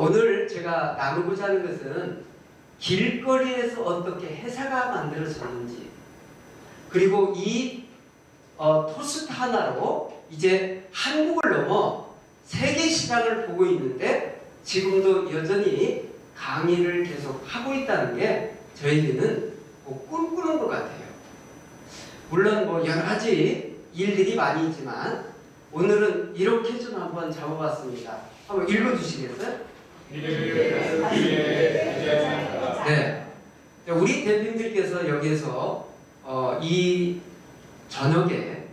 오늘 제가 나누고자 하는 것은 길거리에서 어떻게 회사가 만들어졌는지, 그리고 이 토스트 하나로 이제 한국을 넘어 세계 시장을 보고 있는데 지금도 여전히 강의를 계속 하고 있다는 게 저에게는 꿈꾸는 것 같아요. 물론 여러 가지 일들이 많이 있지만 오늘은 이렇게 좀 한번 잡아봤습니다. 한번 읽어주시겠어요? 네. 우리 대표님들께서 여기에서 이 저녁에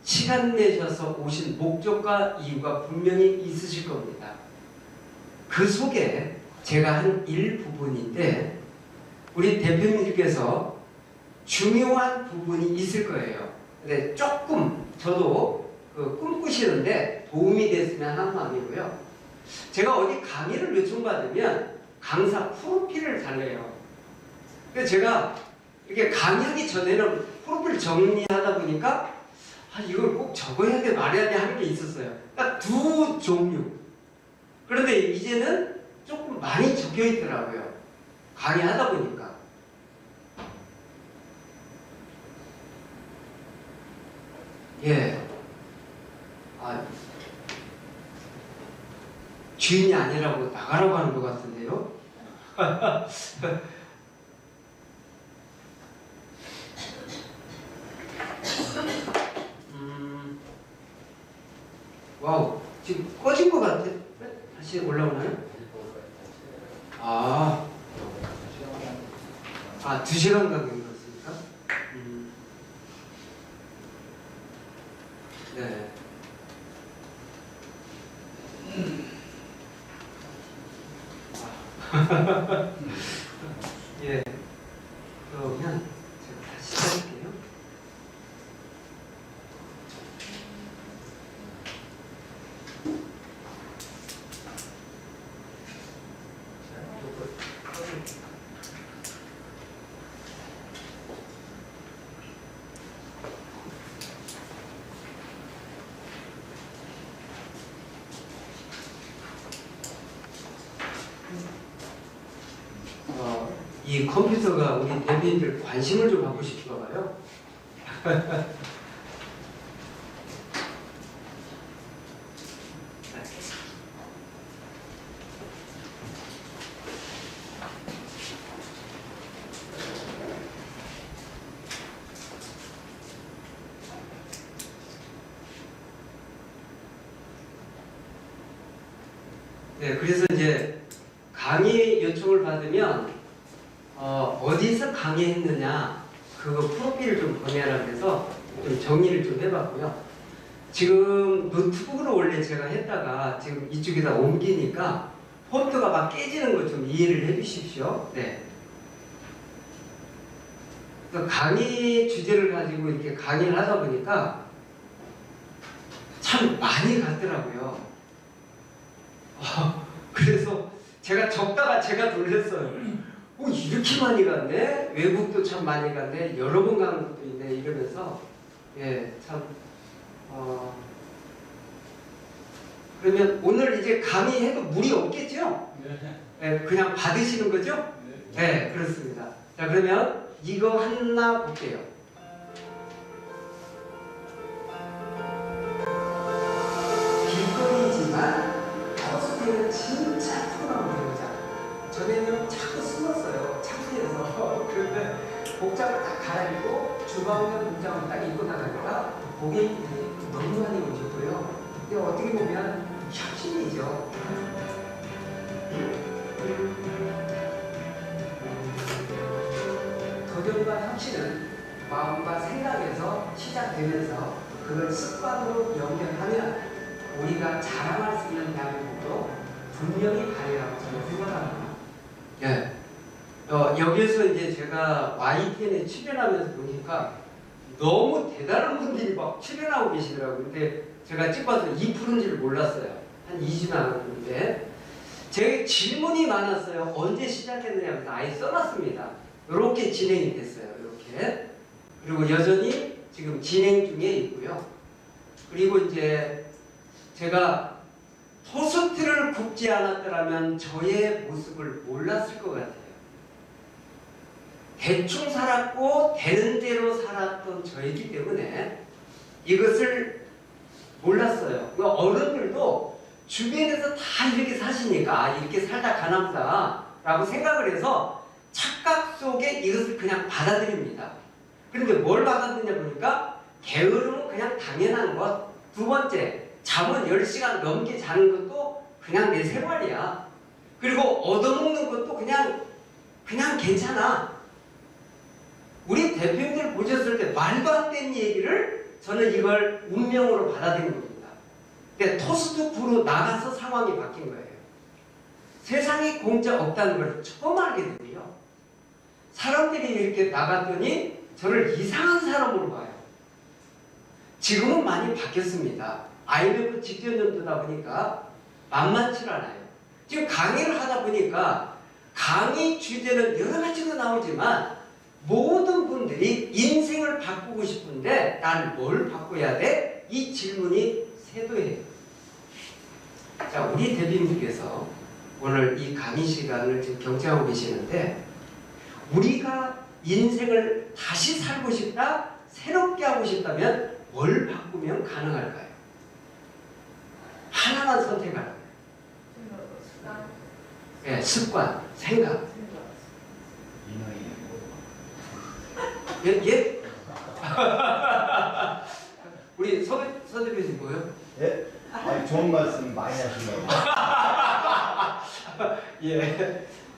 시간 내셔서 오신 목적과 이유가 분명히 있으실 겁니다. 그 속에 제가 한 일부분인데 우리 대표님들께서 중요한 부분이 있을 거예요. 근데 조금 저도 꿈꾸시는데 도움이 됐으면 하는 마음이고요. 제가 어디 강의를 요청받으면 강사 프로필을 달래요. 근데 제가 이렇게 강의하기 전에는 프로필 정리하다 보니까 이걸 꼭 적어야 돼 말해야 돼 하는 게 있었어요. 딱 두 종류. 그런데 이제는 조금 많이 적혀 있더라고요. 강의하다 보니까. 예. 주인이 아니라고 나가라고 하는 것 같은데요. 와우, 지금 꺼진 것 같아. 다시 올라오나요? 2시간 가까이 걸었습니까? 네. 예. 그러면 제가 다시 시작할게요. 이 컴퓨터가 우리 대표님들 관심을 좀 받고 싶은가 봐요. 네, 그래서 이제 강의 요청을 받으면 어디서 강의했느냐 그거 프로필을 좀 보내라 그래서 좀 정리를 좀 해봤고요. 지금 노트북으로 원래 제가 했다가 지금 이쪽에다 옮기니까 폰트가 막 깨지는 거 좀 이해를 해주십시오. 네. 그래서 강의 주제를 가지고 이렇게 강의를 하다 보니까 참 많이 갔더라고요. 그래서 제가 적다가 제가 놀랐어요. 이렇게 많이 갔네? 외국도 참 많이 갔네? 여러 번 가는 것도 있네? 이러면서 참 그러면 오늘 이제 강의해도 무리 없겠죠? 네, 그냥 받으시는 거죠? 네, 그렇습니다. 자, 그러면 이거 하나 볼게요. 길거리지만 버스에는 진짜 풍요로운 여자. 전에는 자꾸 숨었어요. 창피해서. 그런데 복장을 딱 갈아입고 주방에 복장을 딱 입고 나가니까 고객님들이 너무 많이 오셨고요. 근데 어떻게 보면 혁신이죠. 도전과 혁신은 마음과 생각에서 시작되면서 그걸 습관으로 연결하면 우리가 자랑할 수 있는 대한민국으로 분명히 가리라고 저는 생각합니다. 예. 여기에서 이제 제가 YTN에 출연하면서 보니까 너무 대단한 분들이 막 출연하고 계시더라고요. 근데 제가 찍어서 2%인지를 몰랐어요. 한 2주 나왔는데 제 질문이 많았어요. 언제 시작했느냐 그래서 아예 써놨습니다. 이렇게 진행이 됐어요. 이렇게. 그리고 여전히 지금 진행 중에 있고요. 그리고 이제 제가 토스트를 무릎을 굽지 않았더라면 저의 모습을 몰랐을 것 같아요. 대충 살았고 되는 대로 살았던 저이기 때문에 이것을 몰랐어요. 어른들도 주변에서 다 이렇게 사시니까 이렇게 살다 가나보다 라고 생각을 해서 착각 속에 이것을 그냥 받아들입니다. 그런데 뭘 받아들이냐 보니까 게으름은 그냥 당연한 것. 두 번째, 잠은 10시간 넘게 자는 것도 그냥 내 생활이야. 그리고 얻어먹는 것도 그냥 괜찮아. 우리 대표님들 보셨을 때 말도 안 되는 얘기를 저는 이걸 운명으로 받아들인 겁니다. 근데 토스트프로 나가서 상황이 바뀐 거예요. 세상에 공짜 없다는 걸 처음 알게 되고요. 사람들이 이렇게 나갔더니 저를 이상한 사람으로 봐요. 지금은 많이 바뀌었습니다. IMF 직전 연도다 보니까 만만치 않아요. 지금 강의를 하다 보니까 강의 주제는 여러 가지가 나오지만 모든 분들이 인생을 바꾸고 싶은데 난 뭘 바꿔야 돼? 이 질문이 쇄도해요. 자, 우리 대표님께서 오늘 이 강의 시간을 지금 경청하고 계시는데 우리가 인생을 다시 살고 싶다, 새롭게 하고 싶다면 뭘 바꾸면 가능할까요? 하나만 선택하라고요. 네, 습관, 생각. 예? 우리 서대표님 뭐요? 예? 아니, 좋은 말씀 많이 하시네요.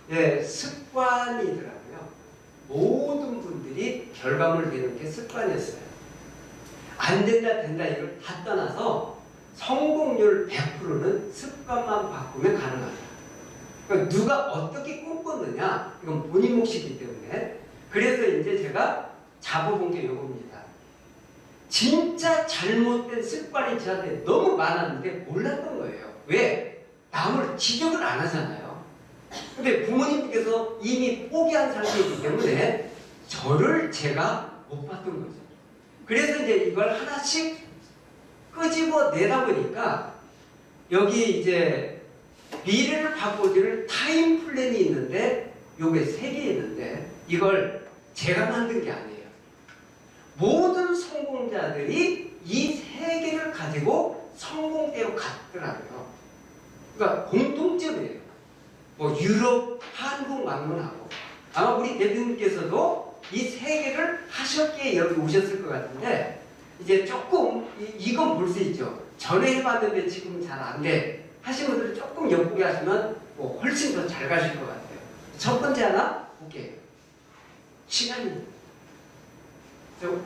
예, 습관이더라고요. 모든 분들이 결과물 내는 게 습관이었어요. 안 된다, 된다 이걸 다 떠나서 성공률 100%는 습관만 바꾸면 가능하다. 그러니까 누가 어떻게 꿈꿨느냐, 이건 본인 몫이기 때문에. 그래서 이제 제가 잡아본 게 이겁니다. 진짜 잘못된 습관이 저한테 너무 많았는데 몰랐던 거예요. 왜? 남을 지적을 안 하잖아요. 근데 부모님께서 이미 포기한 상태이기 때문에 저를 제가 못 봤던 거죠. 그래서 이제 이걸 하나씩 끄집어 내다 보니까 여기 이제 미래를 바꾸기를 타임 플랜이 있는데 요게 3개 있는데 이걸 제가 만든 게 아니에요. 모든 성공자들이 이 3개를 가지고 성공대로 갔더라고요. 그러니까 공통점이에요. 뭐 유럽, 한국 방문하고 아마 우리 대표님께서도 이 3개를 하셨기에 여기 오셨을 것 같은데 이제 조금 이건 볼 수 있죠. 전에 해봤는데 지금 잘 안 돼 하신 분들은 조금 엿보게 하시면 뭐 훨씬 더 잘 가실 것 같아요. 첫 번째 하나 볼게요. 시간입니다.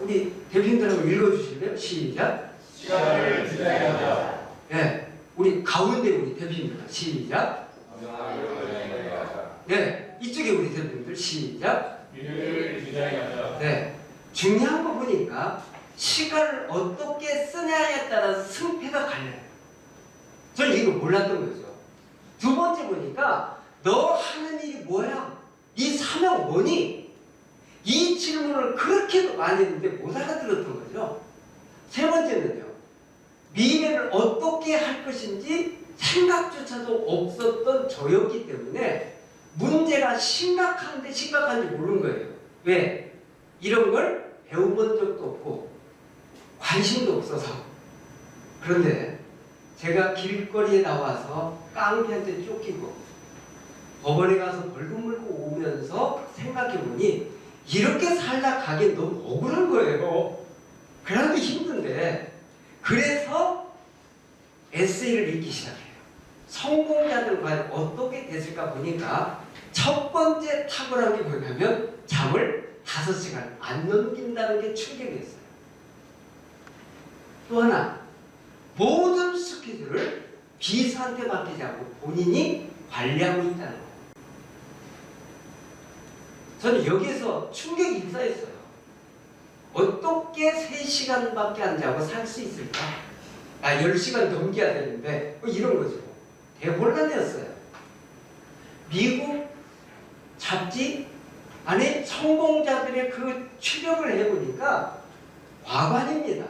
우리 대표님들 한번 읽어주실래요? 시작. 시간을 지나가자. 네, 우리 가운데 우리 대표님들 시작. 네, 이쪽에 우리 대표님들 시작. 미래를 지나가자. 네, 중요한 거 보니까 시간을 어떻게 쓰냐에 따라서 승패가 갈려요. 저는 이거 몰랐던 거죠. 두 번째 보니까 너 하는 일이 뭐야? 이 사명 뭐니? 이 질문을 그렇게 많이 했는데 못 알아들었던 거죠. 세 번째는요. 미래를 어떻게 할 것인지 생각조차도 없었던 저였기 때문에 문제가 심각한데 심각한지 모르는 거예요. 왜? 이런 걸 배워본 적도 없고 관심도 없어서. 그런데 제가 길거리에 나와서 깡패한테 쫓기고 법원에 가서 벌금 물고 오면서 생각해보니 이렇게 살다 가긴 너무 억울한 거예요. 그래도 힘든데 그래서 에세이를 읽기 시작해요. 성공자들 과연 어떻게 됐을까 보니까 첫 번째 탁월한 게 뭐냐면 잠을 5시간 안 넘긴다는 게 충격이었어요. 또 하나, 모든 스케줄을 비서한테 맡기지 않고 본인이 관리하고 있다는 거예요. 저는 여기에서 충격이 휩싸였어요. 어떻게 3시간밖에 안 자고 살 수 있을까? 나 10시간 넘겨야 되는데 뭐 이런 거죠. 대혼란이었어요. 미국 잡지 안에 성공자들의 그 추력을 해보니까 과관입니다.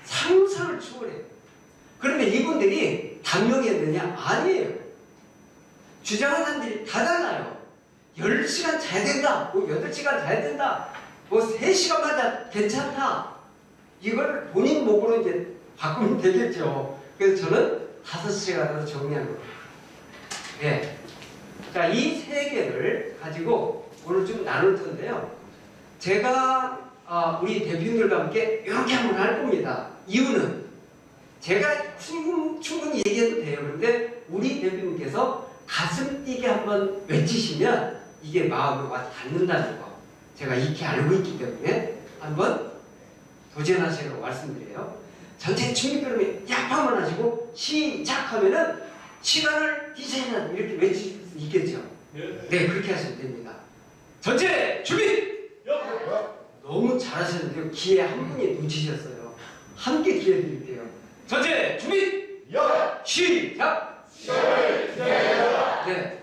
상상을 초월해요. 그런데 이분들이 단명했느냐? 아니에요. 주장하는 사람들이 다 달라요. 10시간 자야 된다, 뭐 8시간 자야 된다, 뭐 3시간만 자 괜찮다. 이걸 본인 목으로 이제 바꾸면 되겠죠. 그래서 저는 5시간으로 정리한 겁니다. 네. 자, 이 세 개를 가지고 오늘 좀 나눌 텐데요. 제가 우리 대표님들과 함께 이렇게 한번 할 겁니다. 이유는 제가 충분히 얘기해도 돼요. 그런데 우리 대표님께서 가슴 뛰게 한번 외치시면 이게 마음에 와서 닿는다는 거 제가 익히 알고 있기 때문에 한번 도전하시라고 말씀드려요. 전체 충격들을 약방만 하시고 시작하면은 시간을 디자인하고 이렇게 외칠 수 있겠죠. 네, 그렇게 하시면 됩니다. 전체 준비! 너무 잘하셨는데요. 기회 한 분이 놓치셨어요. 함께 기회 드릴게요. 전체 준비! 시작! 네.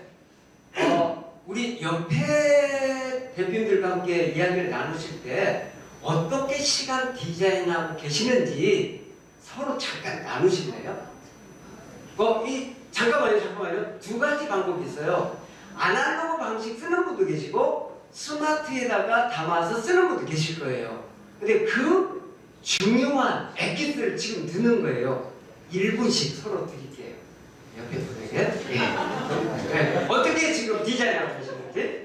우리 옆에 대표님들과 함께 이야기를 나누실 때 어떻게 시간 디자인하고 계시는지 서로 잠깐 나누실래요? 잠깐만요. 두 가지 방법이 있어요. 아날로그 방식 쓰는 분도 계시고 스마트에다가 담아서 쓰는 분도 계실 거예요. 근데 그 중요한 엑기스를 지금 듣는 거예요. 1분씩 서로 드릴게요. 옆에 분에게. 네. 어떻게 지금 디자인하고 계시는지.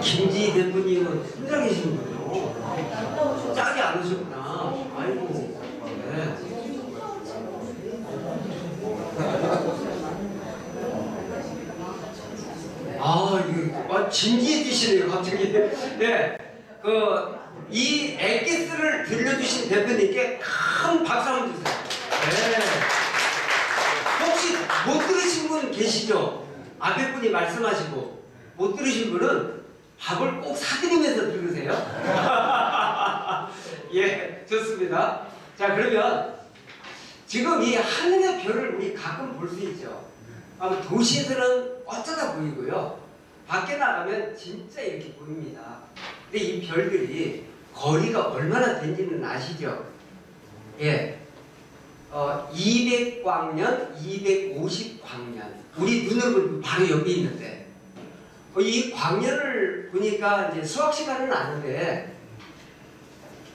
김지 대표님은 혼자 계시는군요. 짝이 안 오셨구나. 아이고. 네. 이거 진지해지시네요, 갑자기. 네. 이 엑기스를 들려주신 대표님께 큰 박수 한번 주세요. 네. 혹시 못 들으신 분 계시죠? 앞에 분이 말씀하시고 못 들으신 분은 밥을 꼭 사드리면서 들으세요. 예, 좋습니다. 자, 그러면 지금 이 하늘의 별을 우리 가끔 볼 수 있죠. 도시에서는 어쩌다 보이고요. 밖에 나가면 진짜 이렇게 보입니다. 근데 이 별들이 거리가 얼마나 된지는 아시죠? 예. 200광년, 250광년. 우리 눈으로 보면 바로 여기 있는데, 이 광년을 보니까 이제 수학 시간은 아는데,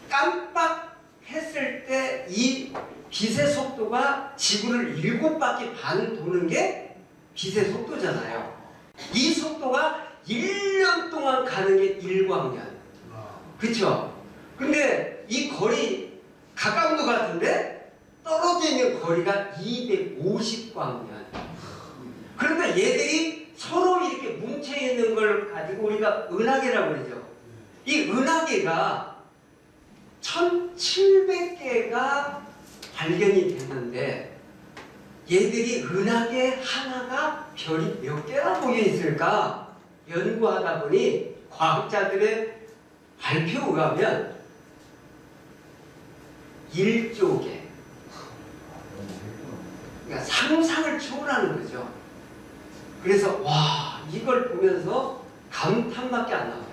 깜빡했을 때 이 빛의 속도가 지구를 7바퀴 반 도는 게 빛의 속도잖아요. 이 속도가 1년 동안 가는 게 1광년. 그쵸? 근데 이 거리 가까운 것 같은데 떨어져 있는 거리가 250광년. 그러니까 얘들이 서로 이렇게 뭉쳐있는 걸 가지고 우리가 은하계라고 그러죠. 이 은하계가 1700개가 발견이 됐는데 얘들이 은하계 하나가 별이 몇 개나 모여 있을까 연구하다 보니 과학자들의 발표에 의하면 1조 개. 그러니까 상상을 초월하는 거죠. 그래서 와, 이걸 보면서 감탄밖에 안 나와요.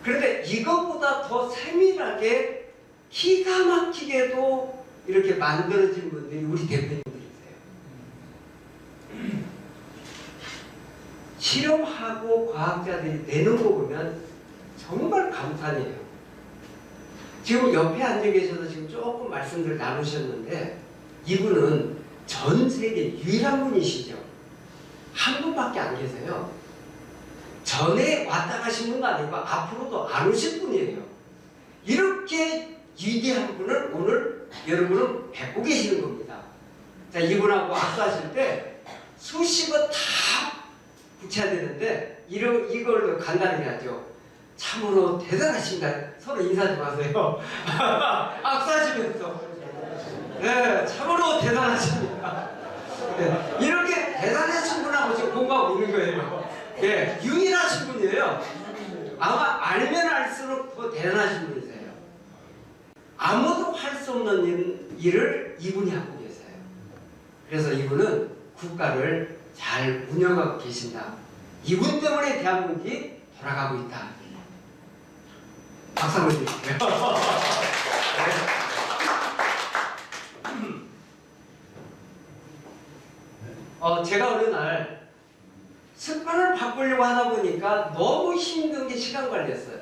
그런데 이거보다 더 세밀하게 기가 막히게도 이렇게 만들어진 분들이 우리 대표님들이세요. 실험하고 과학자들이 내는 거 보면 정말 감탄해요. 지금 옆에 앉아 계셔서 지금 조금 말씀들 나누셨는데 이분은 전 세계 유일한 분이시죠. 한 분밖에 안 계세요. 전에 왔다 가신 분도 아니고 앞으로도 안 오실 분이에요. 이렇게 위대한 분을 오늘 여러분은 뵙고 계시는 겁니다. 자, 이분하고 악수하실 때 수식어 다 붙여야 되는데 이걸로 간단히 하죠. 참으로 대단하십니다. 서로 인사 좀 하세요. 악수하시면서. 네, 참으로 대단하십니다. 네, 이렇게 대단하신 분하고 지금 공부하고 있는 거예요. 네, 유일하신 분이에요. 아마 알면 알수록 더 대단하신 분이세요. 아무도 할 수 없는 일을 이분이 하고 계세요. 그래서 이분은 국가를 잘 운영하고 계신다. 이분 때문에 대한민국이 돌아가고 있다. 박수 한번 드릴게요. 제가 어느 날 습관을 바꾸려고 하다 보니까 너무 힘든 게 시간 관리였어요.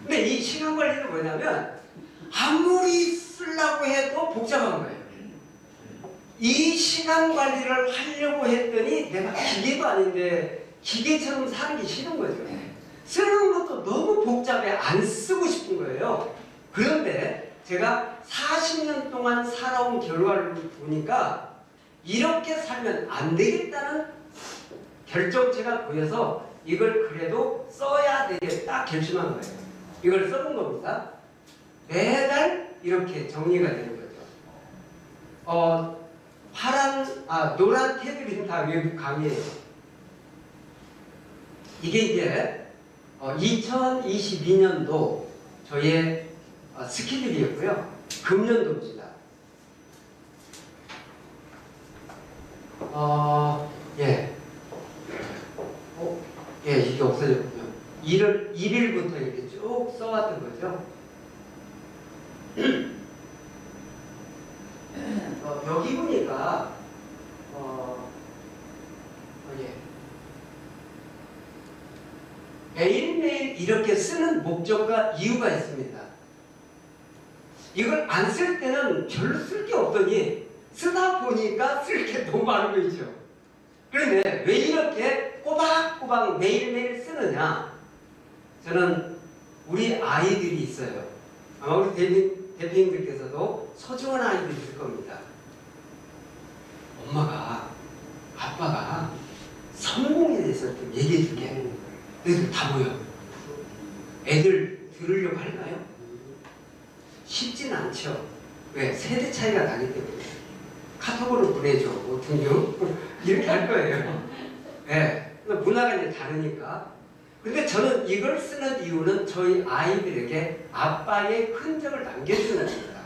근데 이 시간 관리는 뭐냐면 아무리 쓰려고 해도 복잡한 거예요. 이 시간 관리를 하려고 했더니 내가 기계도 아닌데 기계처럼 사는 게 싫은 거죠. 쓰는 것도 너무 복잡해 안 쓰고 싶은 거예요. 그런데 제가 40년 동안 살아온 결과를 보니까 이렇게 살면 안 되겠다는 결정체가 보여서 이걸 그래도 써야 되겠다 결심한 거예요. 이걸 써본 겁니다. 매달 이렇게 정리가 되는 거죠. 노란 테두리는 다 외국 강의예요. 이게 이제 2022년도 저의 스케줄이었고요. 금년도입니다. 이게 없어졌군요. 1일부터 이렇게 쭉 써왔던 거죠. 여기 보니까 매일매일 이렇게 쓰는 목적과 이유가 있습니다. 이걸 안 쓸 때는 별로 쓸 게 없더니 쓰다 보니까 쓸 게 너무 많은 거 있죠. 그런데 왜 이렇게 꼬박꼬박 매일매일 쓰느냐? 저는 우리 아이들이 있어요. 아마 우리 대표님들께서도 소중한 아이들이 있을 겁니다. 엄마가, 아빠가 성공에 대해서 좀 얘기해 줄게. 너희들 다 모여. 애들 들으려고 할까요? 쉽진 않죠. 왜? 세대 차이가 나기 때문에. 카톡으로 보내줘. 뭐 등등. 이렇게 할 거예요. 네. 문화가 이제 다르니까. 근데 저는 이걸 쓰는 이유는 저희 아이들에게 아빠의 흔적을 남겨주는 겁니다.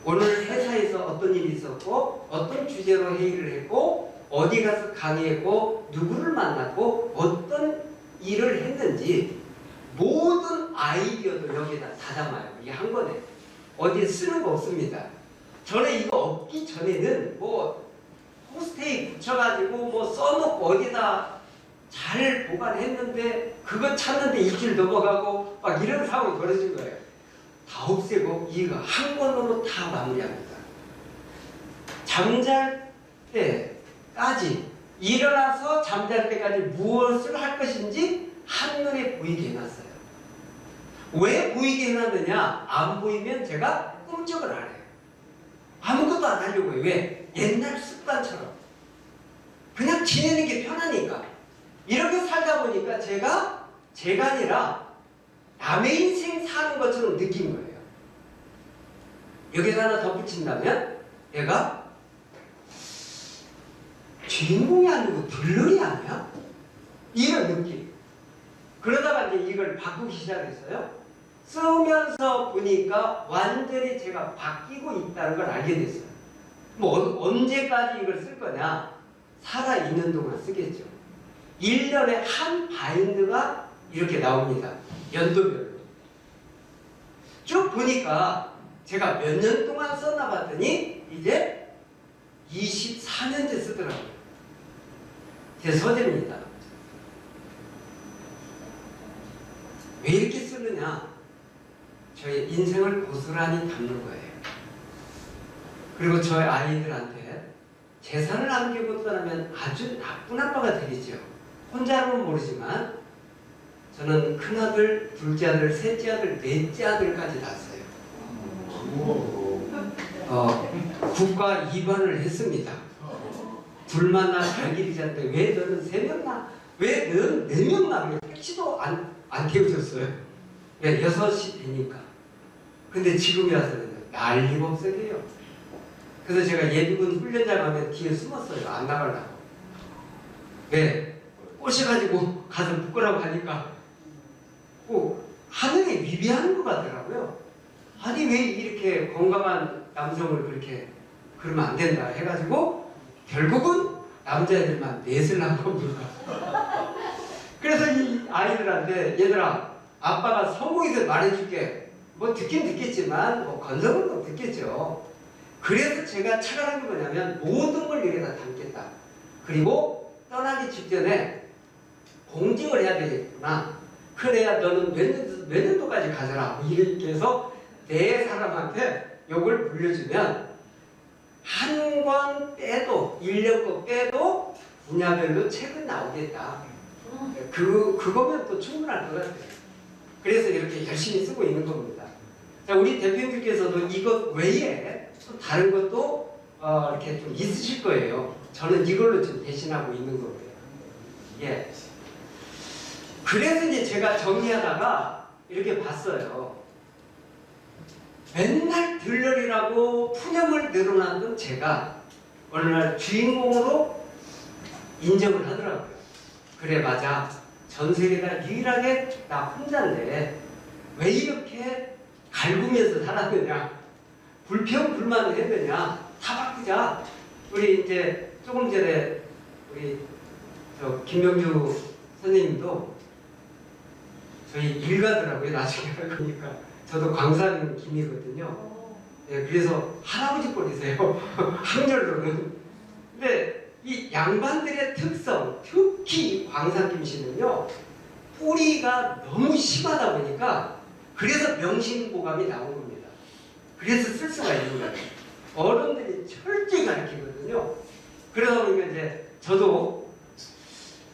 오늘 회사에서 어떤 일이 있었고, 어떤 주제로 회의를 했고, 어디 가서 강의했고, 누구를 만났고, 어떤 일을 했는지 모든 아이디어도 여기다 다 담아요. 이게 한 권에. 어디에 쓰는 거 없습니다. 저는 이거 없기 전에는 뭐 포스트잇 붙여가지고 뭐 써놓고 어디다 잘 보관했는데 그거 찾는데 일주일 넘어가고 막 이런 상황이 벌어진 거예요. 다 없애고 이거 한 권으로 다 마무리합니다. 잠잘 때까지 일어나서 잠잘 때까지 무엇을 할 것인지 한눈에 보이게 해놨어요. 왜 보이게 해놨느냐? 안 보이면 제가 꿈쩍을 안 해요. 아무것도 안 하려고 해요. 왜? 옛날 습관처럼. 그냥 지내는 게 편하니까. 이렇게 살다 보니까 제가 아니라 남의 인생 사는 것처럼 느낀 거예요. 여기서 하나 덧붙인다면 내가 주인공이 아니고 들러리 아니야? 이런 느낌. 그러다가 이제 이걸 바꾸기 시작했어요. 쓰면서 보니까 완전히 제가 바뀌고 있다는 걸 알게 됐어요. 뭐 언제까지 이걸 쓸 거냐? 살아있는 동안 쓰겠죠. 1년에 한 바인드가 이렇게 나옵니다. 연도별로. 쭉 보니까 제가 몇 년 동안 썼나 봤더니 이제 24년째 쓰더라고요. 제 서재입니다. 왜 이렇게 쓰느냐? 저의 인생을 고스란히 담는 거예요. 그리고 저희 아이들한테 재산을 남기고 떠나면 아주 나쁜 아빠가 되겠죠. 혼자로는 모르지만 저는 큰아들, 둘째 아들, 셋째 아들, 넷째 아들까지 낳았어요. 국가 입안을 했습니다. 둘만 낳아 갈 길이 잤는데 왜 너는 3명 낳아? 왜 너는 4명 낳아? 택시도 안 태워줬어요. 왜? 6시 되니까. 근데 지금이 와서는 난리가 없어요. 그래서 제가 예비군 훈련장 가면 뒤에 숨었어요. 안 나가려고. 왜? 꼬셔가지고 가서 묶으라고 하니까 꼭 하늘에 위배하는 것 같더라고요. 아니 왜 이렇게 건강한 남성을 그렇게 그러면 안 된다 해가지고 결국은 남자애들만 넷을 한 겁니다. 그래서 이 아이들한테 얘들아 아빠가 성공해서 말해줄게. 뭐 듣긴 듣겠지만 뭐 건성은 또 듣겠죠. 그래서 제가 착안한 게 뭐냐면 모든 걸 여기다 담겠다. 그리고 떠나기 직전에 공직을 해야 되겠구나. 그래야 너는 몇 년도까지 가져라. 이렇게 해서 네 사람한테 요걸 물려주면 한 권 빼도 1년 거 빼도 분야별로 책은 나오겠다. 그거면 또 충분할 것 같아요. 그래서 이렇게 열심히 쓰고 있는 겁니다. 자, 우리 대표님께서도 이것 외에 또 다른 것도 이렇게 좀 있으실 거예요. 저는 이걸로 좀 대신하고 있는 거고요. 예. 그래서 이제 제가 정리하다가 이렇게 봤어요. 맨날 들러리라고 푸념을 늘어놨던 제가 어느 날 주인공으로 인정을 하더라고요. 그래 맞아. 전 세계가 유일하게 나 혼자인데 왜 이렇게 갈구면서 살았느냐. 불평 불만을 했느냐. 다 바꾸자. 우리 이제 조금 전에 우리 김명주 선생님도 저희 일가더라고요. 나중에 알고 보니까 저도 광산 김이거든요. 네, 그래서 할아버지 꼴이세요. 학렬로는. 근데 이 양반들의 특성, 특히 광산 김씨는요, 뿌리가 너무 심하다 보니까 그래서 명심보감이 나온 겁니다. 그래서 쓸 수가 있는 거예요. 어른들이 철저히 가르치거든요. 그러다 보니까 이제 저도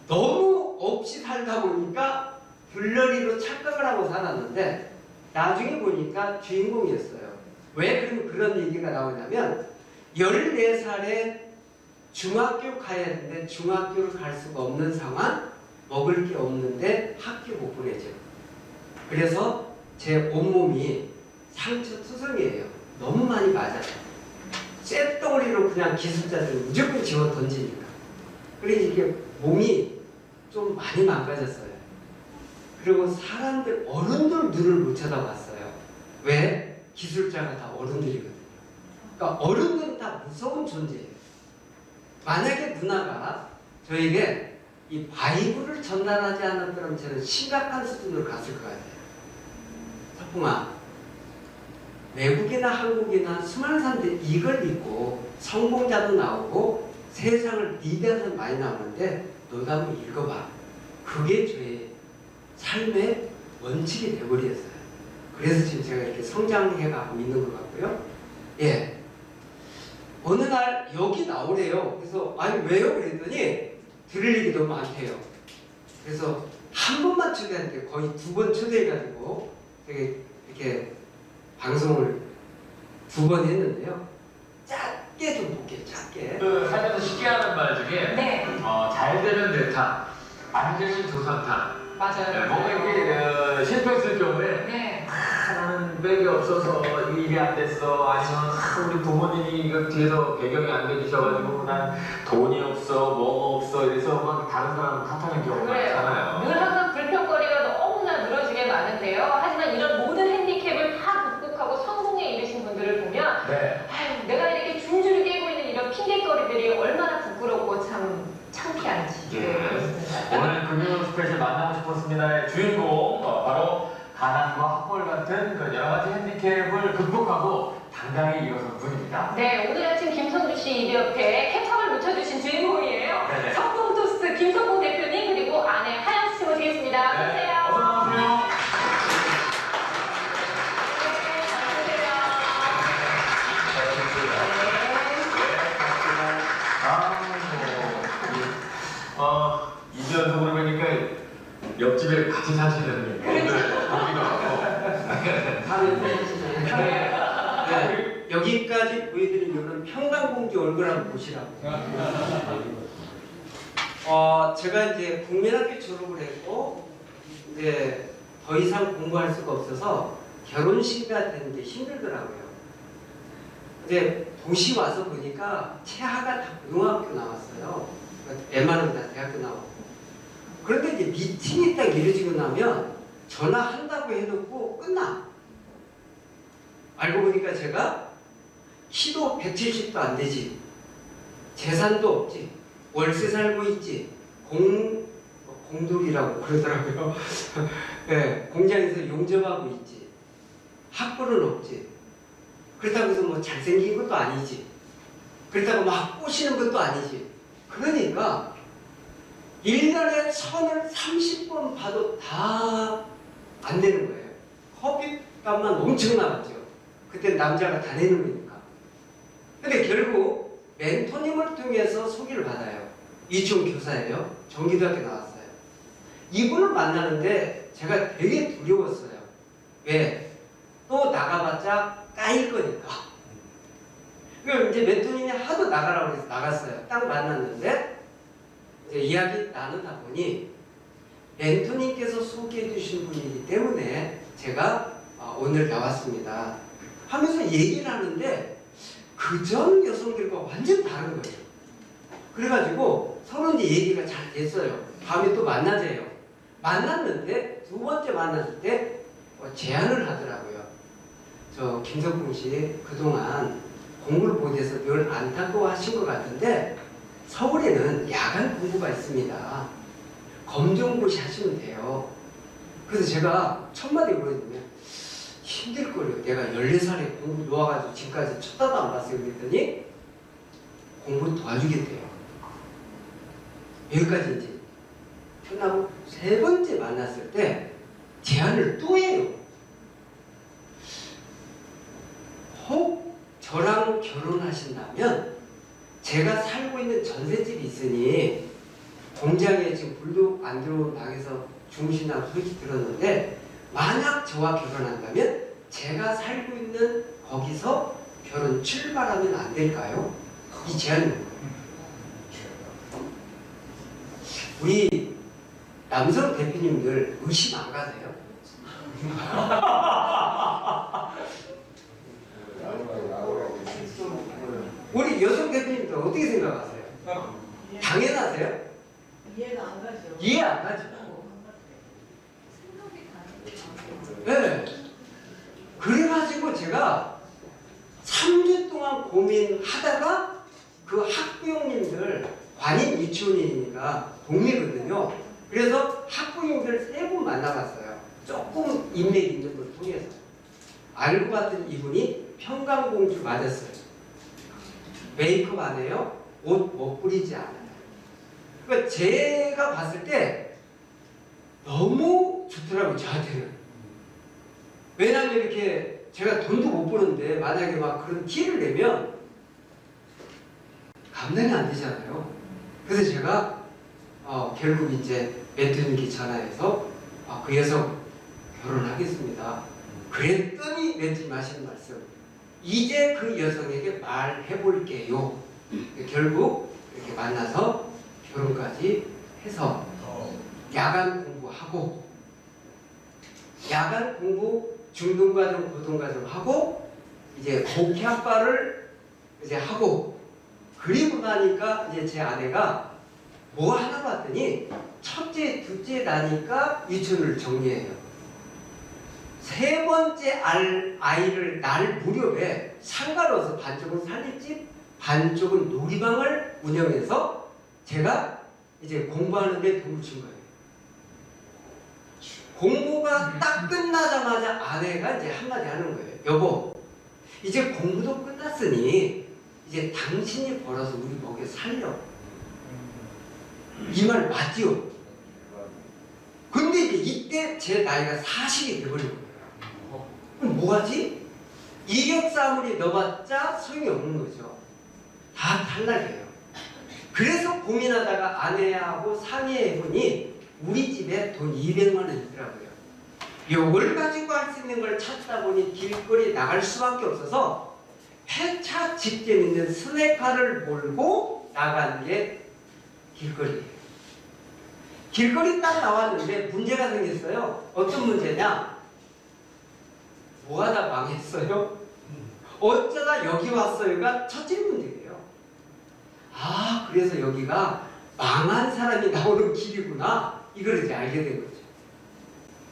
너무 없이 살다 보니까 들러리로 착각을 하고 살았는데 나중에 보니까 주인공이었어요. 왜 그런 얘기가 나오냐면 14살에 중학교 가야 하는데 중학교를 갈 수가 없는 상황, 먹을 게 없는데 학교 못 보내죠. 그래서 제 온몸이 상처 투성이에요. 너무 많이 맞아요. 쇳덩어리로 그냥 기술자들 무조건 지워 던지니까. 그래서 이게 몸이 좀 많이 망가졌어요. 그리고 사람들, 어른들 눈을 못 쳐다봤어요. 왜? 기술자가 다 어른들이거든요. 그러니까 어른들은 다 무서운 존재예요. 만약에 누나가 저에게 이 바이블을 전달하지 않았더라면 저는 심각한 수준으로 갔을 것 같아요. 석봉아, 외국이나 한국이나 수많은 사람들이 이걸 믿고 성공자도 나오고 세상을 리드하는 사람 많이 나오는데 너도 한번 읽어봐. 그게 저의 삶의 원칙이 되어버렸어요. 그래서 지금 제가 이렇게 성장해가고 있는 것 같고요. 예. 어느 날 여기 나오래요. 그래서 아니 왜요? 그랬더니 들을 얘기 너무 많대요. 그래서 한 번만 초대하는데 거의 2번 초대해가지고 되게 이렇게 방송을 2번 했는데요. 짧게 좀 볼게요. 짧게. 그 살면서 쉽게 하는 말 중에 네. 잘 되면 내타, 안 되면 조사타. 맞아요. 뭔가 이렇게 실패했을 경우에 네. 나는 백이 없어서 일이 안 됐어. 아니면 우리 부모님이 이거 뒤에서 배경이 안 돼주셔가지고 난 돈이 없어, 뭐가 없어 이래서 막 다른 사람 탓하는 경우가 그래요. 많잖아요. 늘 항상 불평거리가 너무나 늘어지게 많은데요. 하지만 이런 모든 핸디캡을 다 극복하고 성공에 이르신 분들을 보면 네. 아유, 내가 이렇게 줄줄이 깨고 있는 이런 핑계거리들이 얼마나 부끄럽고 참 창피한지. 예. 그렇습니다. 오늘 그 금요 스페셜 만나고 싶었습니다의 주인공 바로 가난과 학벌 같은 그런 여러 가지 핸디캡을 극복하고 당당히 일어선 분입니다. 네, 오늘 아침 김성주 씨 입 옆에 케찹을 묻혀주신 주인공이에요. 네네. 성공 토스트 김성공 대표님 그리고 아내 하영 씨 모시겠습니다. 네, 오세요. 어서 나오세요. 이주연속으로 보니까 옆집에 같이 사시는 분들 보기도 하고. 다음에 또 하시잖아요. 네, 여기까지 보여드린 이유는 평강공주 얼굴 한번 보시라고. 제가 이제 국민학교 졸업을 했고, 이제 더 이상 공부할 수가 없어서 결혼식이가 되는 게 힘들더라고요. 근데 도시 와서 보니까 최하가 다 고등학교 나왔어요. 웬만하면 다 대학교 나오고. 그런데 이제 미팅이 딱 이루어지고 나면 전화한다고 해놓고 끝나. 알고 보니까 제가 키도 170도 안 되지. 재산도 없지. 월세 살고 있지. 공돌이라고 그러더라고요. 네, 공장에서 용접하고 있지. 학벌은 없지. 그렇다고 해서 뭐 잘생긴 것도 아니지. 그렇다고 막 꼬시는 것도 아니지. 그러니까 1년에 천을 30번 봐도 다 안 되는 거예요. 커피값만 엄청 나왔죠. 그때 남자가 다 내는 거니까. 근데 결국 멘토님을 통해서 소개를 받아요. 이중 교사예요. 전기대학교 나왔어요. 이분을 만나는데 제가 되게 두려웠어요. 왜? 또 나가봤자 까일 거니까. 그럼 이제 멘토님이 하도 나가라고 해서 나갔어요. 딱 만났는데 이제 이야기 나누다 보니 멘토님께서 소개해 주신 분이기 때문에 제가 오늘 나왔습니다 하면서 얘기를 하는데 그전 여성들과 완전 다른 거예요. 그래가지고 서로 이제 얘기가 잘 됐어요. 다음에 또 만나재요. 만났는데 두 번째 만났을 때 제안을 하더라고요. 저 김석봉 씨 그동안 공부를 못해서 늘 안타까워하신 것 같은데 서울에는 야간 공부가 있습니다. 검정고시 하시면 돼요. 그래서 제가 첫 마디 그러거든요. 힘들걸요. 내가 14살에 공부 놓아가지고 지금까지 쳐다도 안 봤어요. 그랬더니 공부 도와주겠대요. 여기까지인지. 끝나고 세 번째 만났을 때 제안을 또 해요. 혹 저랑 결혼하신다면 제가 살고 있는 전셋집이 있으니 공장에 지금 불도 안 들어온 방에서 주무신다고 소식 들었는데 만약 저와 결혼한다면 제가 살고 있는 거기서 결혼 출발하면 안 될까요? 이 제안을. 우리 남성 대표님들 의심 안 가세요? 우리 여성 대표님들 어떻게 생각하세요? 당연하세요? 이해가 안 가죠. 이해 안 가죠. 네. 그래가지고 제가 3주 동안 고민하다가 그 학부형님들 관인 유치원이니까 동네거든요. 그래서 학부형들 3분 만나봤어요. 조금 인맥 있는 걸 통해서. 알고 봤더니 이분이 평강공주 맞았어요. 메이크업 안 해요. 옷 못 부리지 않아요. 그러니까 제가 봤을 때 너무 좋더라고요. 저한테는. 왜냐하면 이렇게 제가 돈도 못 버는데 만약에 막 그런 티를 내면 감당이 안 되잖아요. 그래서 제가 결국 이제 멘토님께 전화해서 그 여성 결혼하겠습니다. 그랬더니 멘토님 하시는 말씀, 이제 그 여성에게 말해볼게요. 결국 이렇게 만나서 결혼까지 해서 야간 공부하고, 야간 공부 중등과정 고등과정 하고 이제 복학과를 이제 하고, 그리고 나니까 이제 제 아내가 뭐 하나 봤더니 첫째 둘째 나니까 유치원을 정리해요. 세 번째 아이를 낳을 무렵에 상가로서 반쪽은 살림집 반쪽은 놀이방을 운영해서 제가 이제 공부하는 데 도움을 준 거예요. 공부가 딱 끝나자마자 아내가 이제 한마디 하는 거예요. 여보, 이제 공부도 끝났으니 이제 당신이 벌어서 우리 먹여 살려. 이 말 맞지요? 근데 이제 이때 제 나이가 40이 돼버린 거예요. 그럼 뭐하지? 이력서아무리 넣어봤자 소용이 없는 거죠. 다 탈락이에요. 그래서 고민하다가 아내하고 상의해보니 우리 집에 돈 200만 원 있더라고요. 요걸 가지고 할 수 있는 걸 찾다 보니 길거리 나갈 수밖에 없어서 폐차 직전 있는 스낵카를 몰고 나간 게 길거리예요. 길거리 딱 나왔는데 문제가 생겼어요. 어떤 문제냐? 뭐하다 망했어요? 어쩌다 여기 왔어요가 첫째 문제예요. 아, 그래서 여기가 망한 사람이 나오는 길이구나. 이걸 이제 알게 된 거죠.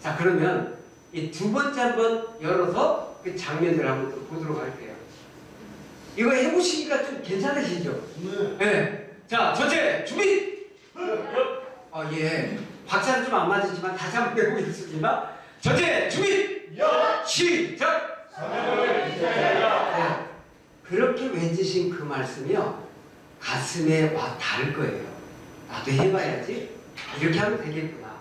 자, 그러면 이 두 번째 한번 열어서 그 장면을 한번 또 보도록 할게요. 이거 해보시니까 좀 괜찮으시죠? 네. 자, 첫째, 준비! 예. 박자는 좀 안 맞으지만 다시 한번 해보겠습니다. 첫째, 준비! 시작! 네. 그렇게 외치신 그 말씀이요. 가슴에 와 닿을 거예요. 나도 해봐야지. 이렇게 하면 되겠구나.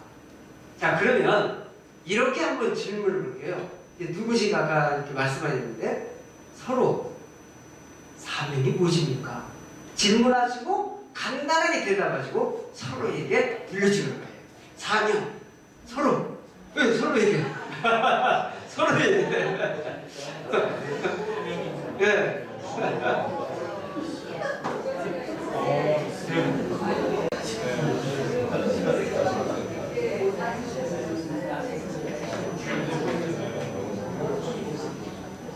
자, 그러면 이렇게 한번 질문을 볼게요. 누구시가 아까 이렇게 말씀하셨는데 서로 사명이 무엇입니까? 질문하시고 간단하게 대답하시고 서로에게 들려주는 거예요. 사명. 서로. 왜 서로에게? 서로에게. 예.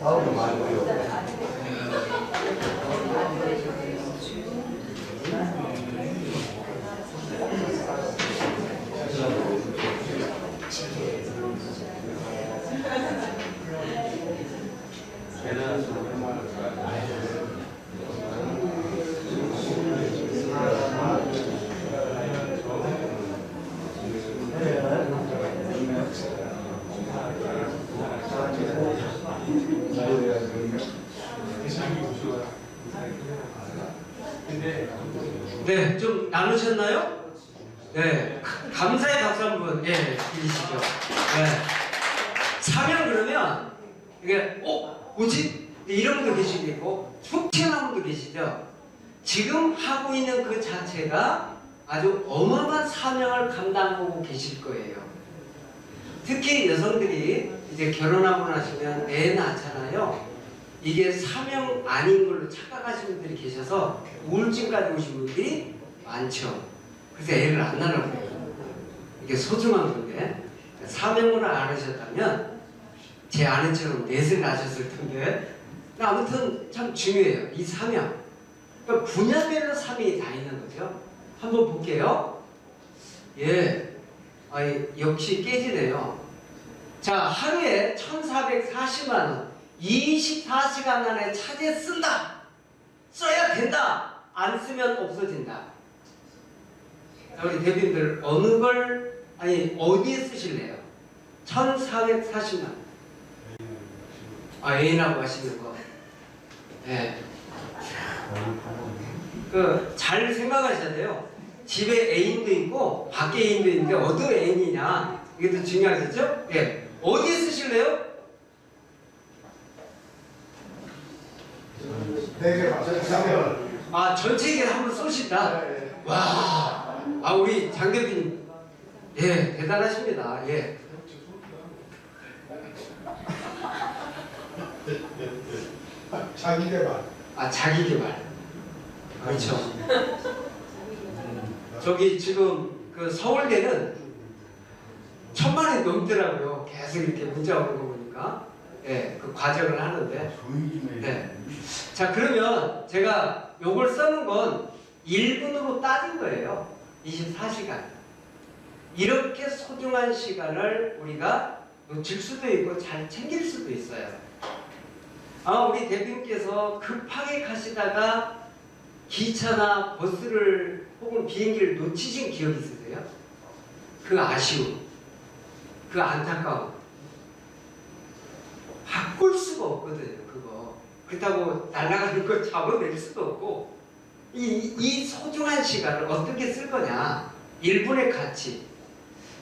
싸우지 말고요. 네, 좀 나누셨나요? 네, 감사의 박수 한번 드리시죠. 네. 사명 그러면 이게 뭐지? 이런 분도 계시겠고 툭 튀어나온 분도 계시죠. 지금 하고 있는 그 자체가 아주 어마어마한 사명을 감당하고 계실 거예요. 특히 여성들이 이제 결혼하고 나시면 애 낳잖아요. 이게 사명 아닌 걸로 착각하시는 분들이 계셔서 우울증까지 오신 분들이 많죠. 그래서 애를 안 낳으라고 해요. 이게 소중한 건데 사명을 알으셨다면 제 아내처럼 넷을 낳으셨을 텐데 아무튼 참 중요해요. 이 사명. 그러니까 분야별로 사명이 다 있는 거죠. 한번 볼게요. 예, 역시 깨지네요. 자, 하루에 1,440만 원 24시간 안에 차지해 쓴다. 써야 된다. 안 쓰면 없어진다. 자, 우리 대표님들 어디에 쓰실래요? 1,440만 원. 애인하고 하시는 거. 네. 잘 생각하셔야 돼요. 집에 애인도 있고 밖에 애인도 있는데 어느 애인이냐 이게 더 중요하겠죠? 예. 어디에 쓰실래요? 전체에 한번 쏘신다. 와, 우리 장 대표님, 예, 대단하십니다. 예. 자기 개발. 자기 개발. 그렇죠. 저기 지금 그 서울대는 1,000만 원이 넘더라고요. 계속 이렇게 문자 오는 거 보니까. 예, 그 과정을 하는데. 네. 자, 그러면 제가 요걸 써는 건 1분으로 따진 거예요. 24시간. 이렇게 소중한 시간을 우리가 놓칠 수도 있고 잘 챙길 수도 있어요. 우리 대표님께서 급하게 가시다가 기차나 버스를 혹은 비행기를 놓치신 기억이 있으세요? 그 아쉬움. 그 안타까움. 바꿀 수가 없거든요, 그거. 그렇다고 날아가는 거 잡아낼 수도 없고, 이 소중한 시간을 어떻게 쓸 거냐. 1분의 가치.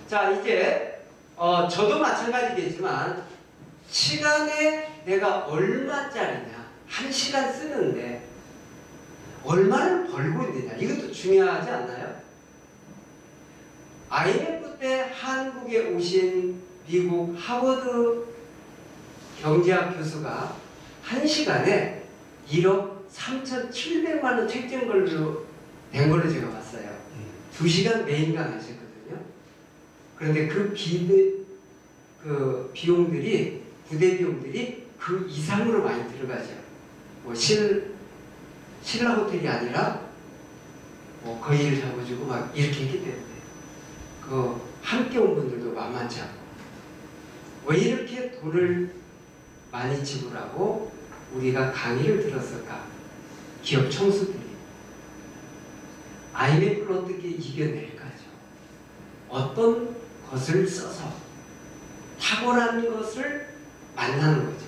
자, 이제, 저도 마찬가지겠지만, 시간에 내가 얼마짜리냐. 1시간 쓰는데, 얼마를 벌고 있느냐. 이것도 중요하지 않나요? IMF 때 한국에 오신 미국 하버드 경제학 교수가 1시간에 1억 3,700만 원 책정 걸로 된 걸로 제가 봤어요. 2시간 메인 강의하셨거든요. 그런데 그 비용들이, 부대 비용들이 그 이상으로 많이 들어가죠. 뭐 신라 호텔이 아니라 뭐 거의를 잡아주고 막 이렇게 했기 때문에 그 함께 온 분들도 만만치 않고 왜 이렇게 돈을 많이 지불하고 우리가 강의를 들었을까? 기업 총수들이 IMF를 어떻게 이겨낼까죠? 어떤 것을 써서 탁월한 것을 만나는 거죠.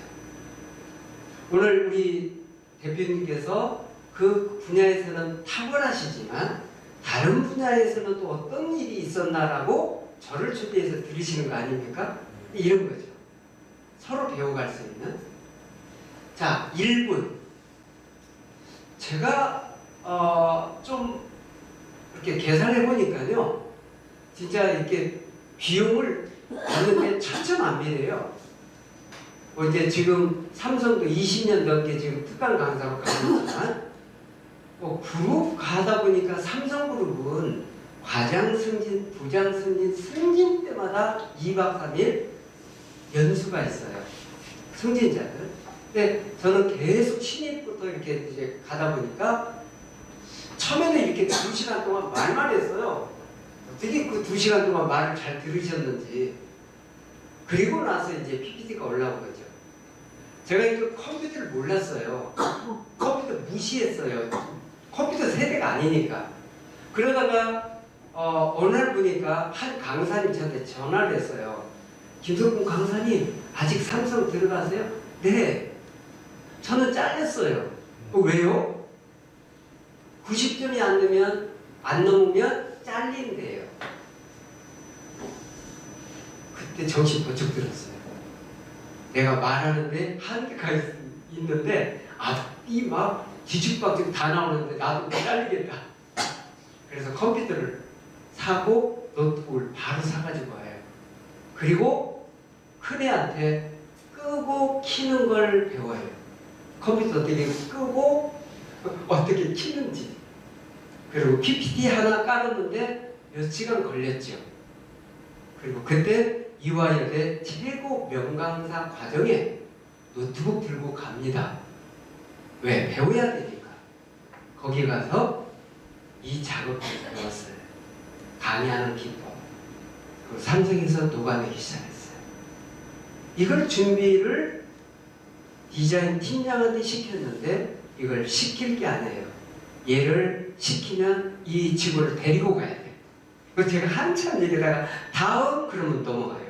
오늘 우리 대표님께서 그 분야에서는 탁월하시지만 다른 분야에서는 또 어떤 일이 있었나라고 저를 초대해서 들으시는 거 아닙니까? 이런 거죠. 서로 배워갈 수 있는. 자, 1분. 제가 좀 이렇게 계산해 보니까요, 진짜 이렇게 비용을 받는데 천차만별이에요. 뭐 이제 지금 삼성도 20년 넘게 지금 특강 강사로 가고 있지만, 뭐 그룹 가다 보니까 삼성그룹은 과장 승진, 부장 승진, 승진 때마다 2박 3일 연수가 있어요. 승진자들. 근데 저는 계속 신입부터 이렇게 이제 가다 보니까 처음에는 이렇게 2시간 동안 말만 했어요. 어떻게 그 2시간 동안 말을 잘 들으셨는지. 그리고 나서 이제 PPT가 올라온 거죠. 제가 이거 컴퓨터를 몰랐어요. 컴퓨터 무시했어요. 컴퓨터 세대가 아니니까. 그러다가 어느 날 보니까 한 강사님 저한테 전화를 했어요. 김석훈 강사님, 아직 삼성 들어가세요? 네. 저는 잘렸어요. 왜요? 90점이 안 넘으면 잘린대요. 그때 정신 번쩍 들었어요. 내가 말하는데 한계가 있는데 앞이 막 뒤죽박죽 다 나오는데 나도 잘리겠다. 그래서 컴퓨터를 사고 노트북을 바로 사가지고 와요. 그리고 큰애한테 끄고 키는 걸 배워요. 컴퓨터 어떻게 끄고 어떻게 키는지. 그리고 PPT 하나 깔았는데 몇 시간 걸렸죠. 그리고 그때 이화여대 최고 명강사 과정에 노트북 들고 갑니다. 왜? 배워야 되니까. 거기 가서 이 작업을 배웠어요. 강의하는 기법. 그리고 삼성에서 녹아내기 시작했어요. 이걸 준비를 디자인 팀장한테 시켰는데 이걸 시킬 게 아니에요. 얘를 시키면 이 직원을 데리고 가야 돼요. 그래서 제가 한참 얘기하다가 다음 그러면 넘어가요.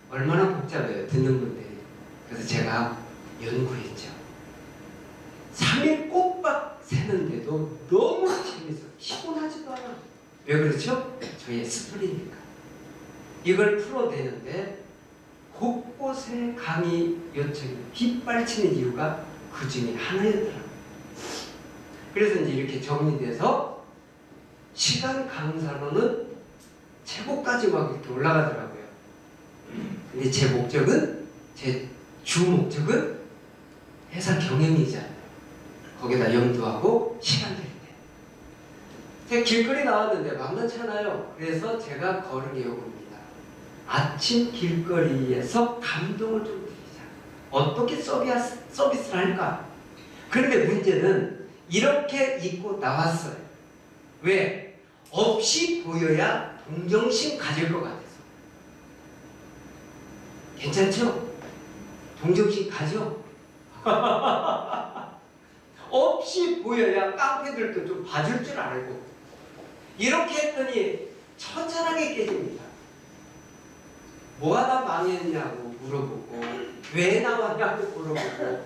얼마나 복잡해요, 듣는 분들이. 그래서 제가 연구했죠. 3일 꼬박 새는데도 너무 재밌어요. 피곤하지도 않아. 왜 그렇죠? 저의 스토리니까. 이걸 풀어내는데 곳곳에 강의 요청이 빗발치는 이유가 그 중에 하나였더라고요. 그래서 이제 이렇게 정리돼서 시간 강사로는 최고까지 막 이렇게 올라가더라고요. 근데 제 목적은, 제 주 목적은 회사 경영이잖아요. 거기다 염두하고 시간 될 때. 제가 길거리 나왔는데 만만치 않아요. 그래서 제가 걸은 게 요겁니다. 아침 길거리에서 감동을 좀 드리자. 어떻게 서비스를 할까? 그런데 문제는 이렇게 입고 나왔어요. 왜? 없이 보여야 동정심 가질 것 같아서. 괜찮죠? 동정심 가죠? 없이 보여야 깡패들도 좀 봐줄 줄 알고. 이렇게 했더니 처절하게 깨집니다. 뭐 하다 망했냐고 물어보고 왜 나왔냐고 물어보고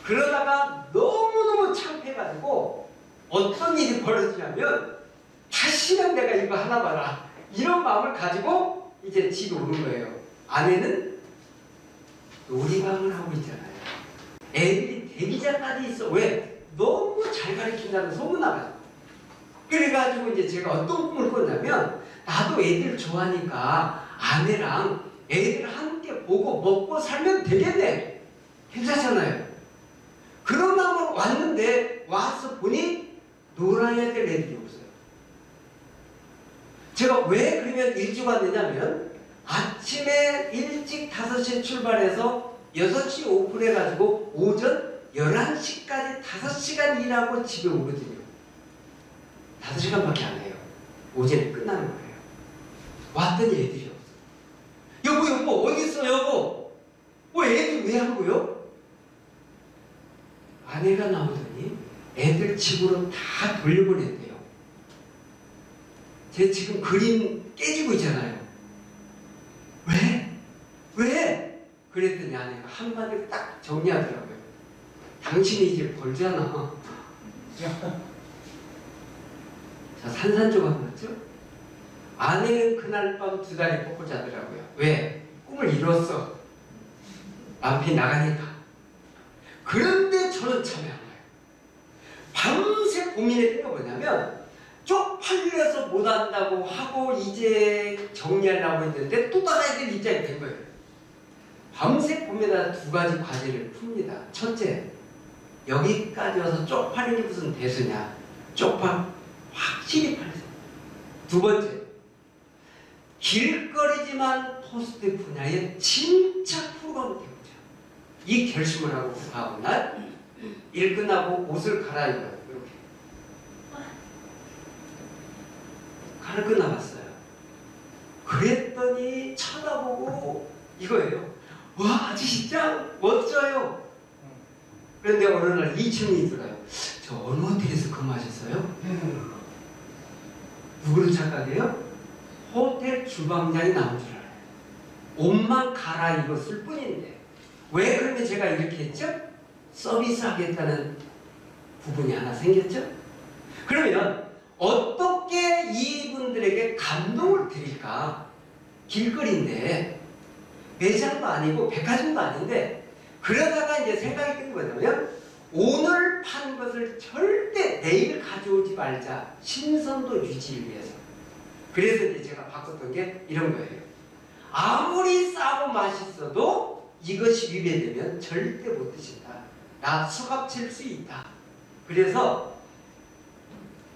그러다가 너무너무 창피해가지고 어떤 일이 벌어지냐면 다시는 내가 이거 하나 봐라 이런 마음을 가지고 이제 집에 오는 거예요. 아내는 놀이방을 하고 있잖아요. 애들이 데뷔자까지 있어. 왜? 너무 잘 가르친다는 소문나가지고. 그래가지고 이제 제가 어떤 꿈을 꿨냐면 나도 애들 좋아하니까 아내랑 애들 함께 보고 먹고 살면 되겠네. 괜찮잖아요. 그런 마음으로 왔는데 와서 보니 놀아야 될 애들이 없어요. 제가 왜 그러면 일찍 왔느냐면 아침에 일찍 5시에 출발해서 6시 오픈해가지고 오전 11시까지 5시간 일하고 집에 오거든요. 5시간밖에 안 해요. 오전에 끝나는 거예요. 왔더니 애들이 없어요. 여보 어디 있어 여보? 애들 왜 안 보여? 아내가 나오더니 애들 집으로 다 돌려보냈대요. 제 지금 그림 깨지고 있잖아요. 왜? 왜? 그랬더니 아내가 한마디로 딱 정리하더라고요. 당신이 이제 벌잖아. 자, 산산조각 났죠? 아내는 그날 밤 2다리 뻗고 자더라고요. 왜? 꿈을 이뤘어. 남편이 나가니까. 그런데 저는 참여한 거예요. 밤새 고민했던 게 뭐냐면 쪽팔려서 못한다고 하고 이제 정리하려고 했는데 또 나가야 될 입장이 된 거예요. 밤새 고민하다 2가지 과제를 풉니다. 첫째, 여기까지 와서 쪽팔린 게 무슨 대수냐. 확실히 팔리세요. 2번째, 길거리지만 포스트 분야에 진짜 프로가 되고자 이 결심을 하고 그 다음날 일 끝나고 옷을 갈아입어요. 이렇게 갈아입고 나왔어요. 그랬더니 쳐다보고 이거예요. 와 아저씨 짱 멋져요. 그런데 어느 날 2층이 들어요. 저 어느 호텔에서 근무하셨어요? 누구를 착각해요? 호텔 주방장이 나온 줄 알아요. 옷만 갈아입었을 뿐인데. 왜 그런데 제가 이렇게 했죠? 서비스 하겠다는 부분이 하나 생겼죠? 그러면 어떻게 이분들에게 감동을 드릴까? 길거리인데 매장도 아니고 백화점도 아닌데 그러다가 이제 생각이 든 거냐면 오늘 판 것을 절대 내일 가져오지 말자. 신선도 유지를 위해서. 그래서 이제 제가 바꿨던 게 이런 거예요. 아무리 싸고 맛있어도 이것이 위배되면 절대 못 드신다. 나 수갑 칠 수 있다. 그래서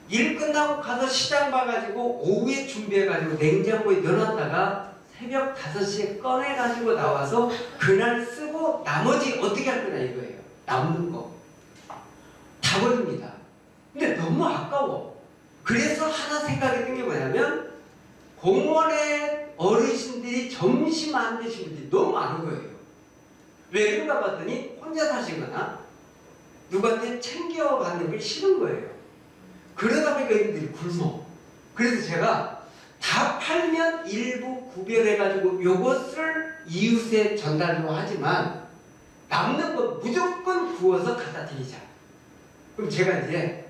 일 끝나고 가서 시장 봐가지고 오후에 준비해가지고 냉장고에 넣어놨다가 새벽 5시에 꺼내가지고 나와서 그날 쓰고 나머지 어떻게 할 거냐 이거예요. 남는 거 다 버립니다. 근데 너무 아까워. 그래서 하나 생각이 든 게 뭐냐면 공원에 어르신들이 점심 안 드신 분들이 너무 많은 거예요. 왜 그런가 봤더니 혼자 사시거나 누구한테 챙겨가는 게 싫은 거예요. 그러다 보니까 이분들이 굶어. 그래서 제가 다 팔면 일부 구별해가지고 요것을 이웃에 전달도 하지만 남는 거 무조건 구워서 갖다 드리자. 그럼 제가 이제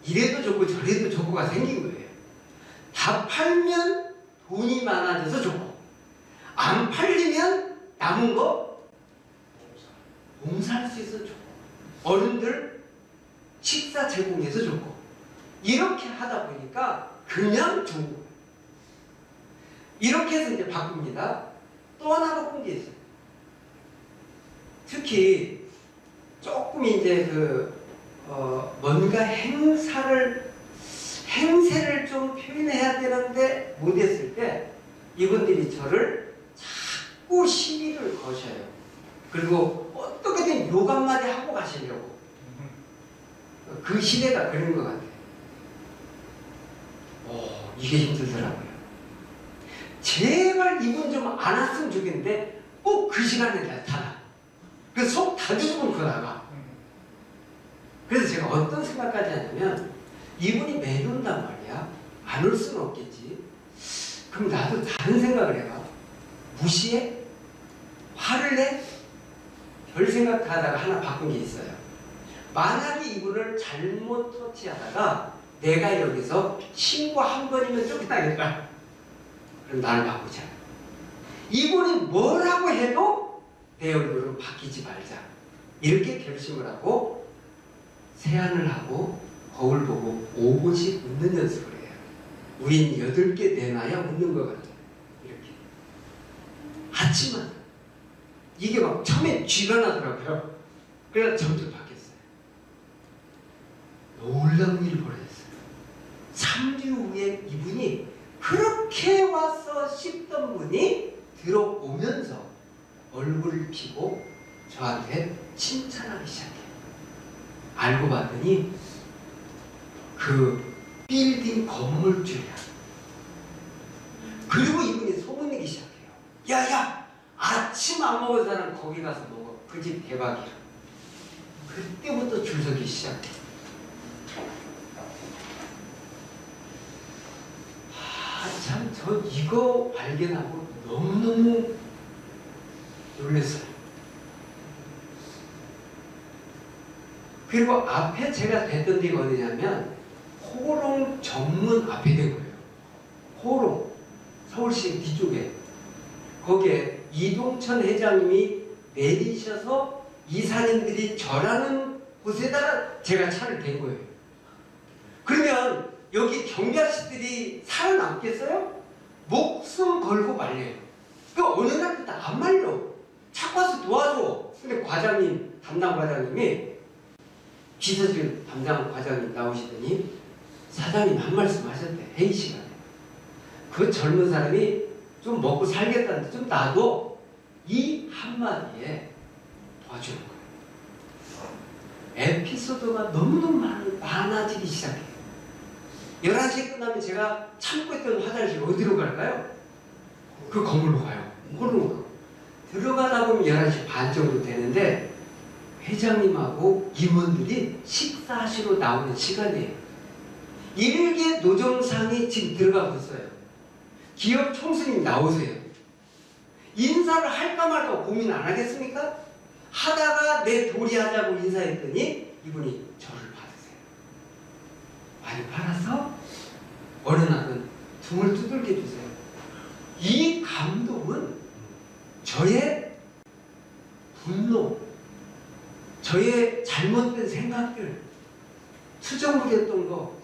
이래도 좋고 저래도 좋고가 생긴 거예요. 다 팔면 돈이 많아져서 좋고 안 팔리면 남은 거 봉사할 수 있어서 좋고 어른들 식사 제공해서 좋고 이렇게 하다 보니까 그냥 좋은 거예요. 이렇게 해서 이제 바꿉니다. 또 하나 바꾼 게 있어요. 특히 조금 이제 뭔가 행세를 좀 표현해야 되는데 못했을 때 이분들이 저를 자꾸 시비를 거셔요. 그리고 어떻게든 욕 한마디 하고 가시려고. 그 시대가 그런 것 같아요. 이게 힘들더라고요. 제발 이분 좀 안 왔으면 좋겠는데 꼭 그 시간에 나타나. 그 속 다 뒤집은 거다가. 그래서 제가 어떤 생각까지 하냐면 이분이 매일 온단 말이야. 안 올 수는 없겠지. 그럼 나도 다른 생각을 해봐. 무시해? 화를 내? 별 생각 다 하다가 하나 바꾼 게 있어요. 만약에 이분을 잘못 터치하다가 내가 여기서 신고 한 번이면 쫓겨나겠다. 그럼 나를 바꾸자. 이분이 뭐라고 해도 내 얼굴은 바뀌지 말자. 이렇게 결심을 하고 세안을 하고 거울 보고 5분씩 웃는 연습을 해요. 우린 8개 내놔야 웃는 것 같아요. 이렇게. 하지만 이게 막 처음에 쥐가 나더라고요. 그래서 점점 바뀌었어요. 놀라운 일이 벌어졌어요. 3주 후에 이분이 그렇게 와서 씹던 분이 들어오면서 얼굴을 피고 저한테 칭찬하기 시작해요. 알고 봤더니 그 빌딩 건물주야. 그리고 이분이 소문내기 시작해요. 야야, 아침 안 먹은 사람 거기 가서 먹어. 그 집 대박이야. 그때부터 줄 서기 시작해요. 참, 저 이거 발견하고 너무너무 놀랐어요. 그리고 앞에 제가 뵀던 데가 어디냐면 호롱 정문 앞에 된 거예요. 호롱, 서울시 뒤쪽에. 거기에 이동천 회장님이 내리셔서 이사님들이 절하는 곳에다가 제가 차를 댄 거예요. 그러면 여기 경비아저씨들이 살아남겠어요? 목숨 걸고 말려요. 그 어느 날부터 안 말려. 자꾸 와서 도와줘. 근데 과장님, 담당 과장님이 비서실 담당 과장님 나오시더니 사장님 한 말씀 하셨대. 회의 시간에. 그 젊은 사람이 좀 먹고 살겠다는데 좀 놔도 이 한마디에 도와주는 거예요. 에피소드가 너무너무 많아지기 시작해요. 11시에 끝나면 제가 참고 있던 화장실 어디로 갈까요? 그 건물로 가요. 호롱으로. 들어가다 보면 11시 반 정도 되는데 회장님하고 임원들이 식사하시러 나오는 시간이에요. 일개 노정상이 지금 들어가고 있어요. 기업 총수님 나오세요. 인사를 할까 말까 고민 안 하겠습니까? 하다가 내 도리하자고 인사했더니 이분이 저를 받으세요. 많이 받아서 어느 날은 등을 두들겨 주세요. 이 감동은 저의 분노, 저의 잘못된 생각들, 투정부렸던 거,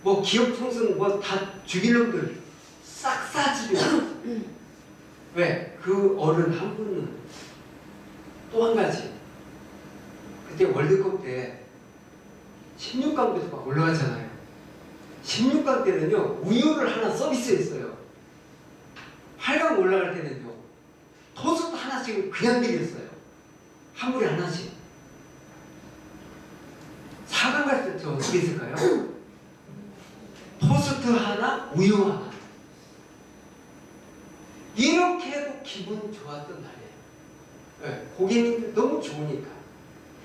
뭐 기업 총수는 뭐 다 죽일 놈들 싹 사지려. 왜? 그 어른 한 분은 또 한 가지. 그때 월드컵 때 16강부터 막 올라가잖아요. 16강 때는요 우유를 하나 서비스했어요. 8강 올라갈 때는요 토스트 하나씩 그냥 드렸어요. 한 분에 하나씩. 4강 갈 때 저 어떻게 했을까요? 토스트 하나, 우유 하나. 이렇게 해도 기분 좋았던 날이에요. 네, 고객님들 너무 좋으니까.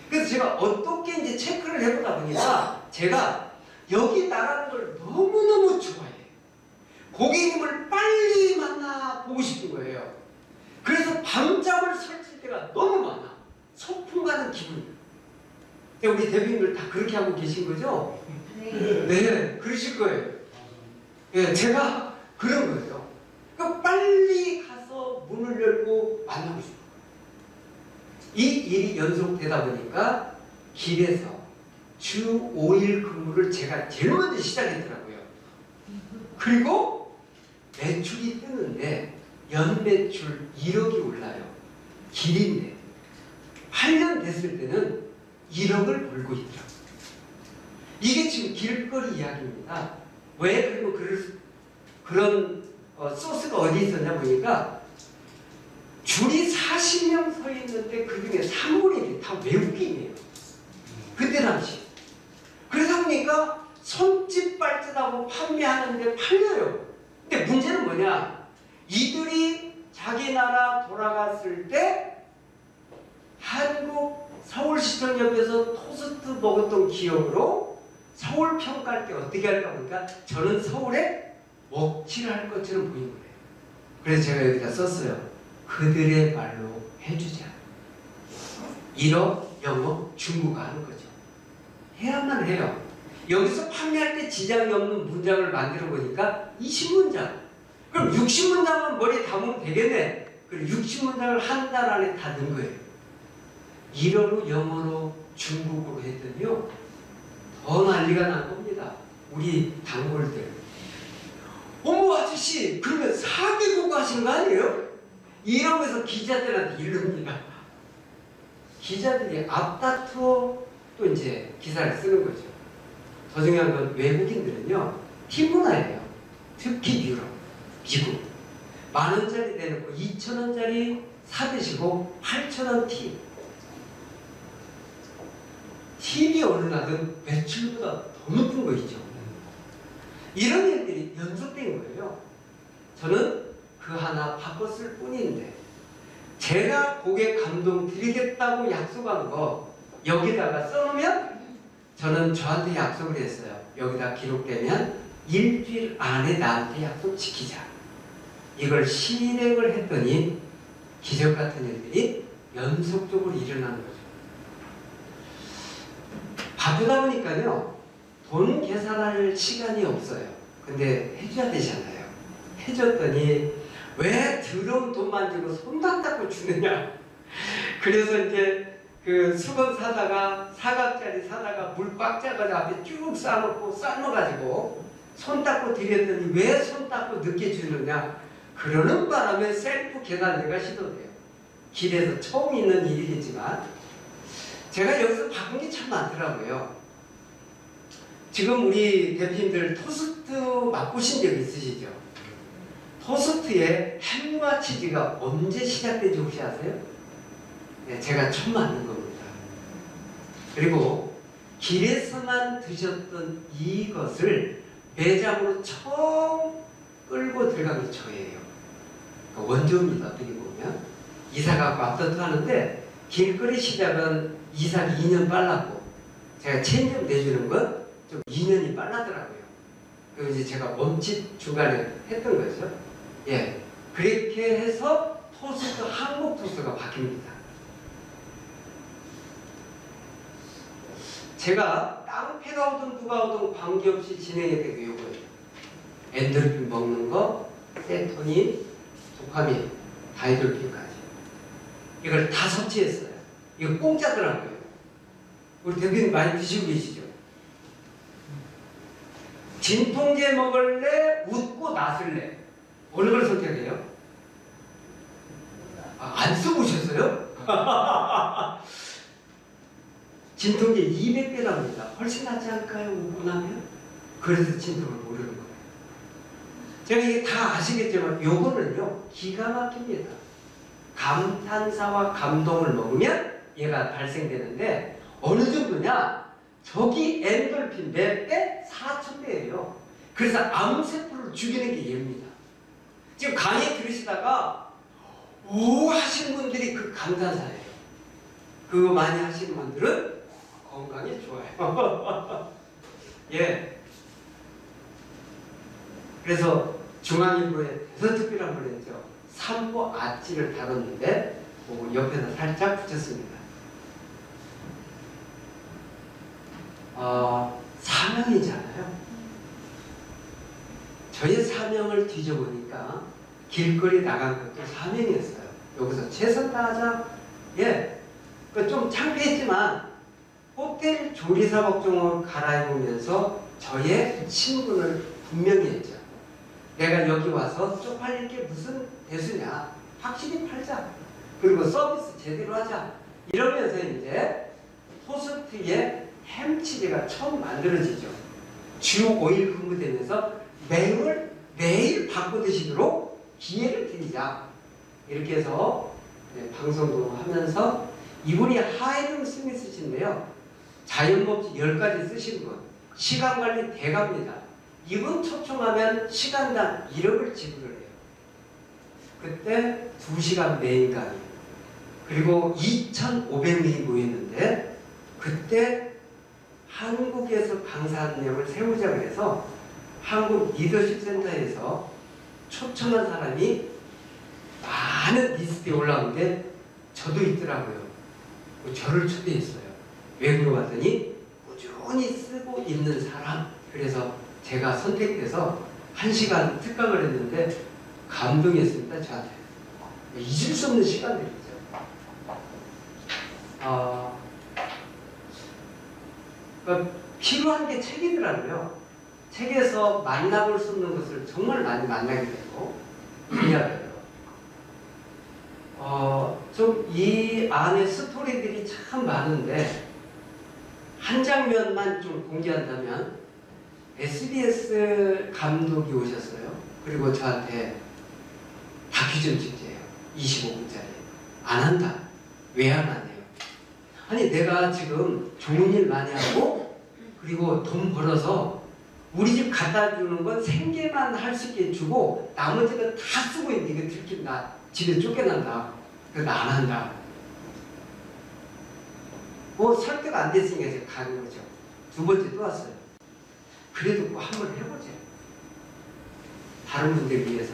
그래서 제가 어떻게 이제 체크를 해보다 보니까 제가 여기 나가는 걸 너무너무 좋아해요. 고객님을 빨리 만나 보고 싶은 거예요. 그래서 밤잠을 설칠 때가 너무 많아. 소풍 가는 기분. 우리 대표님들 다 그렇게 하고 계신 거죠? 네, 그러실 거예요. 네, 제가 그런 거예요. 그러니까 빨리 가서 문을 열고 만나고 싶어요. 이 일이 연속되다 보니까 길에서 주 5일 근무를 제가 제일 먼저 시작했더라고요. 그리고 매출이 뜨는데 연매출 1억이 올라요. 길인데 8년 됐을 때는 1억을 벌고 있더라고요. 이게 지금 길거리 이야기입니다. 왜 그리고 그런 소스가 어디 있었냐 보니까 줄이 40명 서 있는데 그 중에 3분이 다 외국인이에요. 그때 당시. 그러다 보니까 손짓 발짓하고 판매하는데 팔려요. 근데 문제는 뭐냐? 이들이 자기 나라 돌아갔을 때 한국 서울시청 옆에서 토스트 먹었던 기억으로 서울 평가할 때 어떻게 할까 보니까 저는 서울에 먹칠할 것처럼 보인 거예요. 그래서 제가 여기다 썼어요. 그들의 말로 해주자. 일어, 영어, 중국어 하는 거죠. 해야만 해요. 여기서 판매할 때 지장이 없는 문장을 만들어 보니까 20문장. 그럼 60문장만 머리에 담으면 되겠네. 그리고 60문장을 한 달 안에 다 넣은 거예요. 일어로, 영어로, 중국어로 했더니요. 더 난리가 난 겁니다. 우리 단골들. 어머 아저씨, 그러면 4개국어 하신 거 아니에요? 이러면서 기자들한테 이릅니다. 기자들이 앞다투어 또 이제 기사를 쓰는 거죠. 더 중요한 건 외국인들은요, 팀 문화예요. 특히 유럽, 미국. 10,000원짜리 내놓고 2,000원짜리 사드시고 8,000원 팁. 팁이 어느 날은 매출보다 더 높은 거 있죠. 이런 일들이 연속된 거예요. 저는 그 하나 바꿨을 뿐인데, 제가 고객 감동 드리겠다고 약속한 거 여기다가 써놓으면 저는 저한테 약속을 했어요. 여기다 기록되면 일주일 안에 나한테 약속 지키자. 이걸 실행을 했더니 기적 같은 일들이 연속적으로 일어나는 거죠. 바쁘다 보니까요, 돈 계산할 시간이 없어요. 근데 해줘야 되잖아요. 해줬더니 왜 더러운 돈만 주고 손만 닦고 주느냐. 그래서 이제 그 수건 사다가 사각짜리 사다가 물 꽉 짜가지고 앞에 쭉 싸놓고 삶아가지고 손 닦고 드렸더니 왜 손 닦고 늦게 주느냐. 그러는 바람에 셀프 계산대가 시도돼요. 길에서 처음 있는 일이겠지만 제가 여기서 바꾼 게 참 많더라고요. 지금 우리 대표님들 토스트 맛보신 적 있으시죠? 토스트에 햄과 치즈가 언제 시작된지 혹시 아세요? 네, 제가 처음 만든 겁니다. 그리고 길에서만 드셨던 이것을 매장으로 처음 끌고 들어간 게 저예요. 그러니까 원조입니다. 어떻게 보면 이사가 앞서도 하는데 길거리 시작은 이사가 2년 빨랐고 제가 체인점 내주는 건 좀 2년이 빨라더라고요. 그래서 이제 제가 멈칫 중간에 했던 거죠. 예, 그렇게 해서 토스트, 한국 토스트가 바뀝니다. 제가 깡패가 오든 누가 오든 관계없이 진행했던 게 이거예요. 엔돌핀 먹는 거, 세토닌, 도파민, 다이돌핀까지. 이걸 다 섭취했어요. 이거 공짜더라고요. 우리 대표님 많이 드시고 계시죠? 진통제 먹을래? 웃고 나설래? 어느 걸 선택해요? 안 써보셨어요? 진통제 200배 납니다. 훨씬 낫지 않을까요? 웃고 나면? 그래서 진통을 모르는 거예요. 제가 이게 다 아시겠지만 요거는요 기가 막힙니다. 감탄사와 감동을 먹으면 얘가 발생되는데 어느 정도냐? 저기 엔돌핀 몇 배? 4,000배예요. 그래서 암세포를 죽이는 게 얘입니다. 지금 강의 들으시다가 오 하시는 분들이 그 감탄사예요. 그거 많이 하시는 분들은 건강에 좋아요. 예. 그래서 중앙일보에 대서특필한 걸 했죠. 삼보 아찌를 다뤘는데 그 옆에서 살짝 붙였습니다. 사명이잖아요. 저의 사명을 뒤져보니까 길거리 나간 것도 사명이었어요. 여기서 최선 다하자. 예. 좀 창피했지만 호텔 조리사 복종을 갈아입으면서 저의 신분을 분명히 했죠. 내가 여기 와서 쪽팔릴 게 무슨 대수냐. 확실히 팔자. 그리고 서비스 제대로 하자. 이러면서 이제 토스트에 햄치즈가 처음 만들어지죠. 주 5일 근무되면서 매일 바꿔 드시도록 기회를 드리자. 이렇게 해서 방송도 하면서 이분이 하이든 스미스신데요. 자연법칙 10가지 쓰신 분. 시간관리 대가입니다. 이분 초청하면 시간당 1억을 지불을 해요. 그때 2시간 메인 강의. 그리고 2,500명이 모였는데 그때 한국에서 강사학령을 세우자고 해서 한국 리더십 센터에서 초청한 사람이 많은 리스트에 올라오는데 저도 있더라고요. 저를 초대했어요. 왜 물어봤더니 꾸준히 쓰고 있는 사람. 그래서 제가 선택돼서 1시간 특강을 했는데 감동했습니다. 저한테. 잊을 수 없는 시간들이죠. 필요한 게 책이더라고요. 책에서 만나볼 수 없는 것을 정말 많이 만나게 되고 이해하고요. 좀 이 안에 스토리들이 참 많은데 한 장면만 좀 공개한다면 SBS 감독이 오셨어요. 그리고 저한테 다큐 좀 찍재요. 25분짜리. 안 한다. 왜 안 하네요? 아니 내가 지금 좋은 일 많이 하고 그리고 돈 벌어서 우리 집 갖다 주는 건 생계만 할 수 있게 주고 나머지는 다 쓰고 있는데 이거 들킨다. 집에 쫓겨난다. 그래서 안 한다. 설득 안 됐으니까 제가 가는 거죠. 두 번째 또 왔어요. 그래도 꼭 한번 해보죠. 다른 분들 위해서.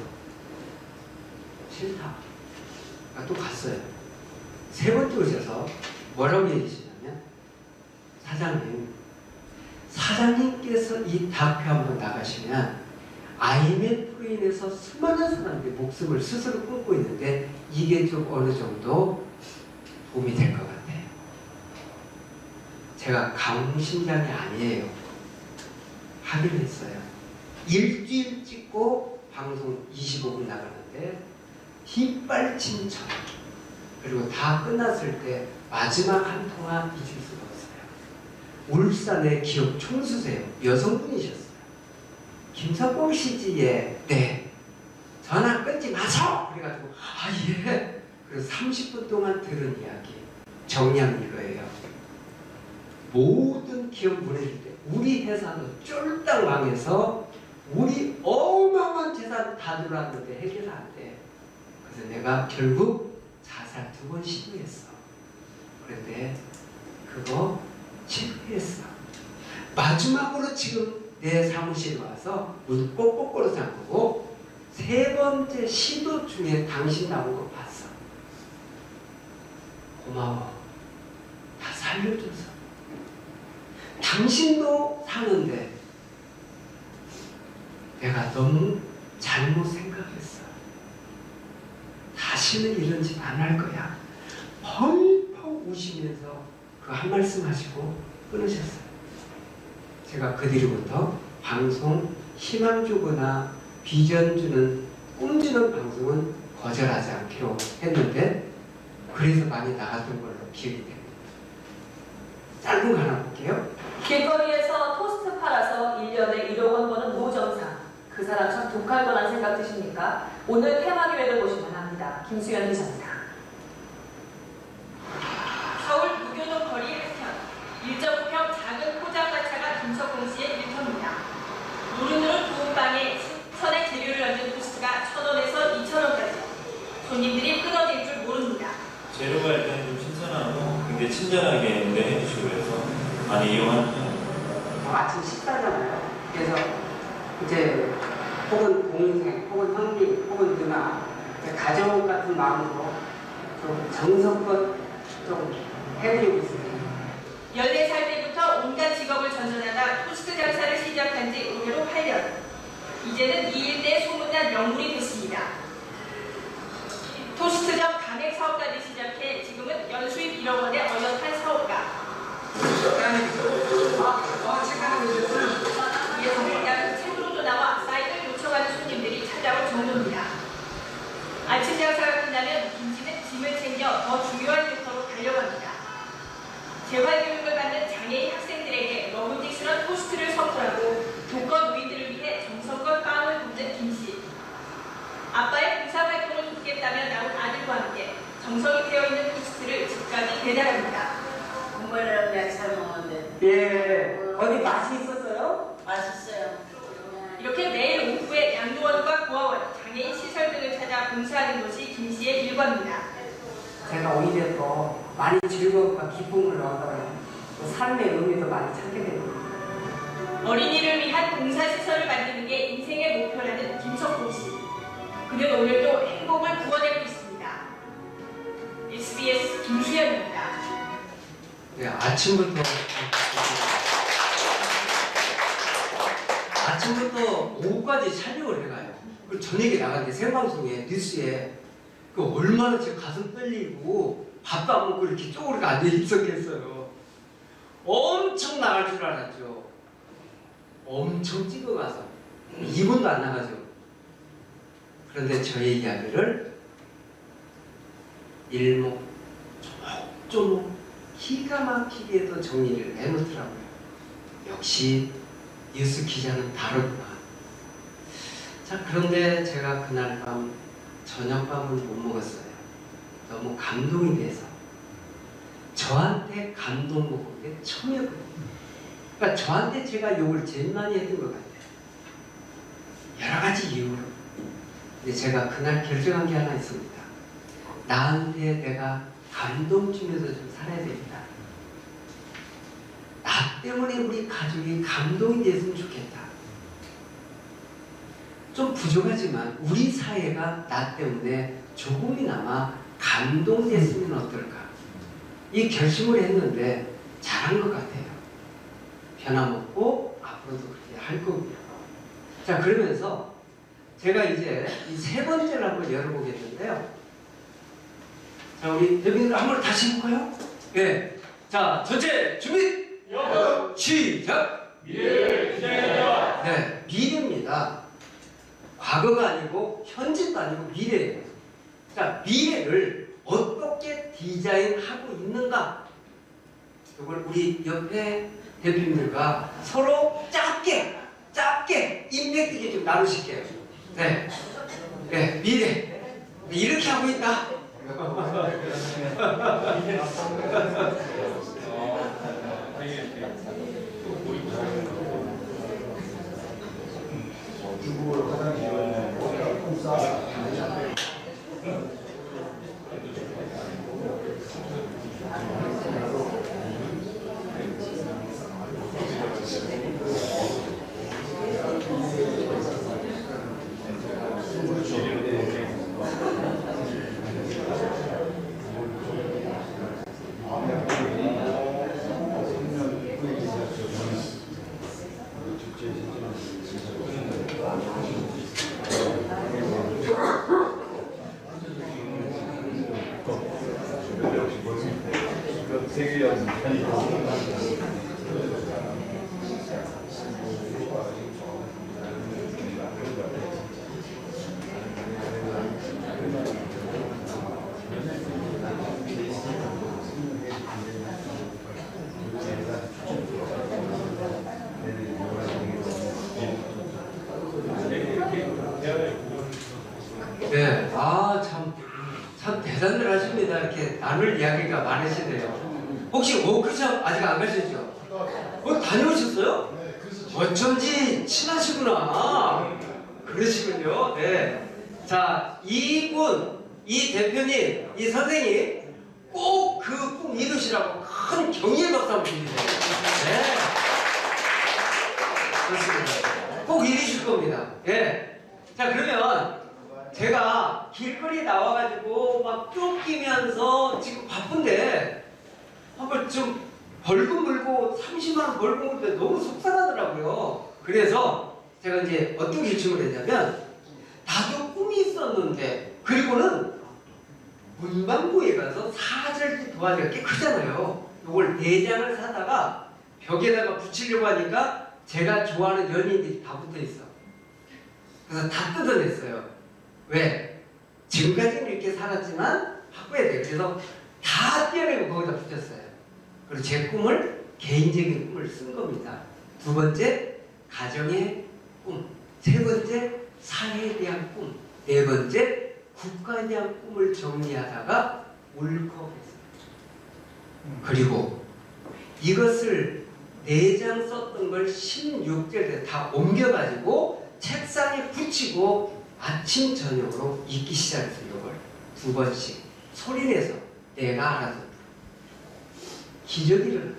싫다. 또 갔어요. 세 번째 오셔서 뭐라고 얘기하시냐면 사장님께서 이 다큐 한번 나가시면 IMF로 인해서 수많은 사람들이 목숨을 스스로 끊고 있는데 이게 좀 어느 정도 도움이 될 것 같아요. 제가 강심장이 아니에요. 하기로 했어요. 일주일 찍고 방송 25분 나가는데 휘발침천 그리고 다 끝났을 때 마지막 한 통화 잊을 수가 없어요. 울산의 기업 총수세요. 여성분이셨어요. 김석봉 CG에 네 전화 끊지 마세요. 그래가지고 예. 그래서 30분 동안 들은 이야기 정리하면 이거예요. 모든 기업 보내줄 때 우리 회사도 쫄딱 망해서 우리 어마어마한 재산 다 들어왔는데 해결 안 돼. 그래서 내가 결국 자살 2번 시도했어. 그런데 그거 실패했어. 마지막으로 지금 내 사무실에 와서 문 꼭꼭걸어 잠그고 3번째 시도 중에 당신 나온 거 봤어. 고마워. 다 살려줘서. 당신도 사는데 내가 너무 잘못 생각했어. 다시는 이런 짓 안 할 거야. 펑펑 우시면서 그 한 말씀 하시고 끊으셨어요. 제가 그 뒤로부터 방송 희망 주거나 비전 주는 꿈 주는 방송은 거절하지 않기로 했는데 그래서 많이 나갔던 걸로 기억이 됩니다. 짧은 거 하나 볼게요. 길거리에서 토스트 팔아서 1년에 1억 원 버는 노정상. 그 사람 참 독할 거란 생각 드십니까? 오늘 테마 기획을 보시면 합니다. 김수현 기자입니다. 서울 무교동 거리 한편 1.5평 작은 포장마차가 김석봉 씨의 일터입니다. 노릇노릇 구운 빵에 신선의 재료를 얹은 토스트가 1,000원에서 2,000원까지. 손님들이 끊어질 줄 모릅니다. 재료가 일단 좀 신선하고 굉장히 친절하게 해주시고 해서 많이 이용하는 편입니다. 아침 식사잖아요. 그래서 이제 혹은 동생, 혹은 형님, 혹은 누나 가족 같은 마음으로 좀 정성껏 좀 해드리고 있습니다. 14살 때부터 온갖 직업을 전전하다 토스트 장사를 시작한 지 올해로 8년. 이제는 이 일대에 소문난 명물이 됐습니다. 토스트점 가맹 사업까지 시작해 지금은 연수입 1억 원의 어엿한 사업가. 이에 성공자는 책으로도 나와 사인을 요청하는 손님들이 찾아올 정도입니다. 아침 장사가 끝나면 김씨는 짐을 챙겨 더 중요한 일터로 달려갑니다. 재활교육을 받는 장애인 학생들에게 먹음직스러운 토스트를 선물하고 독거 노인들을 위해 정성껏 빵을 굽는 김씨. 아빠의 봉사활동을 돕겠다며 나온 아들과 함께 정성이 되어있는 토스트를 집까지 배달합니다. 국물이랑 내가 잘 먹었는데. 예, 어디 맛이 있었어요? 맛있어요. 이렇게 매일 오후에 양로원과 고아원, 장애인 시설 등을 찾아 봉사하는 것이 김씨의 일과입니다. 제가 오히려 더 많이 즐거움과 기쁨을 얻어요. 또 삶의 의미도 많이 찾게 됩니다. 어린이를 위한 봉사시설을 만드는 게 인생의 목표라는 김석봉 씨. 그는 오늘도 행복을 구워내고 있습니다. 아침부터 오후까지 촬영을 해가요. 그리고 저녁에 나가는데 생방송에 뉴스에 그 얼마나 제 가슴 떨리고 밥도 안 먹고 이렇게 쪼그리고 앉아 있었겠어요. 엄청 나갈 줄 알았죠. 엄청 찍어가서 2분도 안 나가죠. 그런데 저의 이야기를 일목조목 기가 막히게도 정리를 해놓더라고요. 역시 뉴스 기자는 다르구나. 자, 그런데 제가 그날 밤 저녁밥을 못 먹었어요. 너무 감동이 돼서. 저한테 감동 먹은 게 처음이었거든요. 그러니까 저한테 제가 욕을 제일 많이 했던 것 같아요. 여러 가지 이유로. 근데 제가 그날 결정한 게 하나 있습니다. 나한테 내가 감동 주면서 좀 살아야 됩니다. 나 때문에 우리 가족이 감동이 됐으면 좋겠다. 좀 부족하지만 우리 사회가 나 때문에 조금이나마 감동됐으면 어떨까. 이 결심을 했는데 잘한 것 같아요. 변함없고 앞으로도 그렇게 할 거고요. 자, 그러면서 제가 이제 이 세 번째를 한번 열어보겠는데요. 자, 우리 대표님들 한번 다시 해볼까요? 네. 자, 전체 준비! 시작! 네, 미래입니다. 과거가 아니고 현재도 아니고 미래예요. 자, 미래를 어떻게 디자인하고 있는가? 이걸 우리 옆에 대표님들과 서로 짧게 임팩트 있게 좀 나누실게요. 네, 네, 미래 이렇게 하고 있다. 주부 화장실은 공사 네, 참 대단들 하십니다. 이렇게 나눌 이야기가 많으시네요. 혹시 워크숍 아직 안 가셨죠? 다녀오셨어요? 네, 그래서 어쩐지 친하시구나. 그러시군요. 네. 자, 이분, 이 대표님, 이 선생님 꼭 그 꿈 이루시라고 큰 경의의 박수 한번 드리세요. 네. 그렇습니다. 꼭 이루실 겁니다. 예. 자, 그러면 제가 길거리 나와가지고 막 쫓기면서 지금 바쁜데 한번 좀 벌금 물고 30만 원 벌금 물때 너무 속상하더라고요. 그래서 제가 이제 어떤 결심을 했냐면 나도 꿈이 있었는데 그리고는 문방구에 가서 사절 도화지가 꽤 크잖아요. 이걸 4장을 사다가 벽에다가 붙이려고 하니까 제가 좋아하는 연예인들이 다 붙어있어. 그래서 다 뜯어냈어요. 왜? 지금까지는 이렇게 살았지만 바꿔야 돼. 그래서 다 떼어내고 거기다 붙였어요. 그리고 제 꿈을 개인적인 꿈을 쓴 겁니다. 두 번째, 가정의 꿈. 세 번째, 사회에 대한 꿈. 네 번째, 국가에 대한 꿈을 정리하다가 울컥했어요. 그리고 이것을 4장 썼던 걸 16절에 다 옮겨가지고 책상에 붙이고 아침 저녁으로 읽기 시작했어요. 이걸 2번씩 소리내서 내가 알아서 기적이 일어났어요.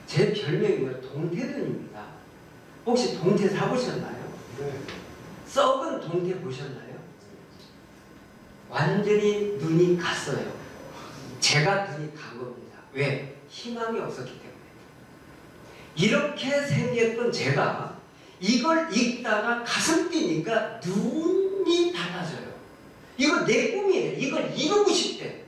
제 별명이 동태눈입니다. 혹시 동태 사보셨나요? 네. 썩은 동태 보셨나요? 완전히 눈이 갔어요. 제가 눈이 간 겁니다. 왜? 희망이 없었기 때문에. 이렇게 생겼던 제가 이걸 읽다가 가슴 뛰니까 눈이 닫아져요. 이거 내 꿈이에요. 이걸 이루고 싶대.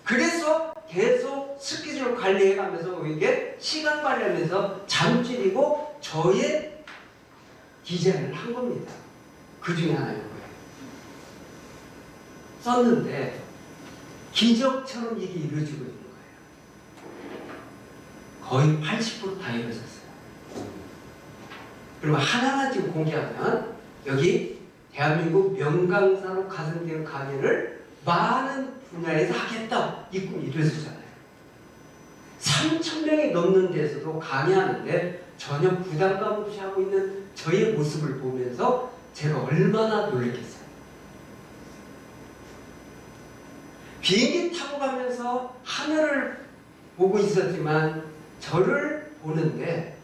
그래서 계속 스케줄 관리해가면서 이게 시간 관리하면서 잠줄이고 저의 디자인을 한 겁니다. 그 중에 하나인 거예요. 썼는데 기적처럼 이게 이루어지고 있는 거예요. 거의 80% 다 이루어졌어요. 그리고 하나만 지금 공개하면 여기 대한민국 명강사로 가성된 강의를 많은 분야에서 하겠다. 이 꿈이 이루어지잖아요. 3,000명이 넘는 데서도 강의하는데 전혀 부담감 없이 하고 있는 저의 모습을 보면서 제가 얼마나 놀랐겠어요. 비행기 타고 가면서 하늘을 보고 있었지만 저를 보는데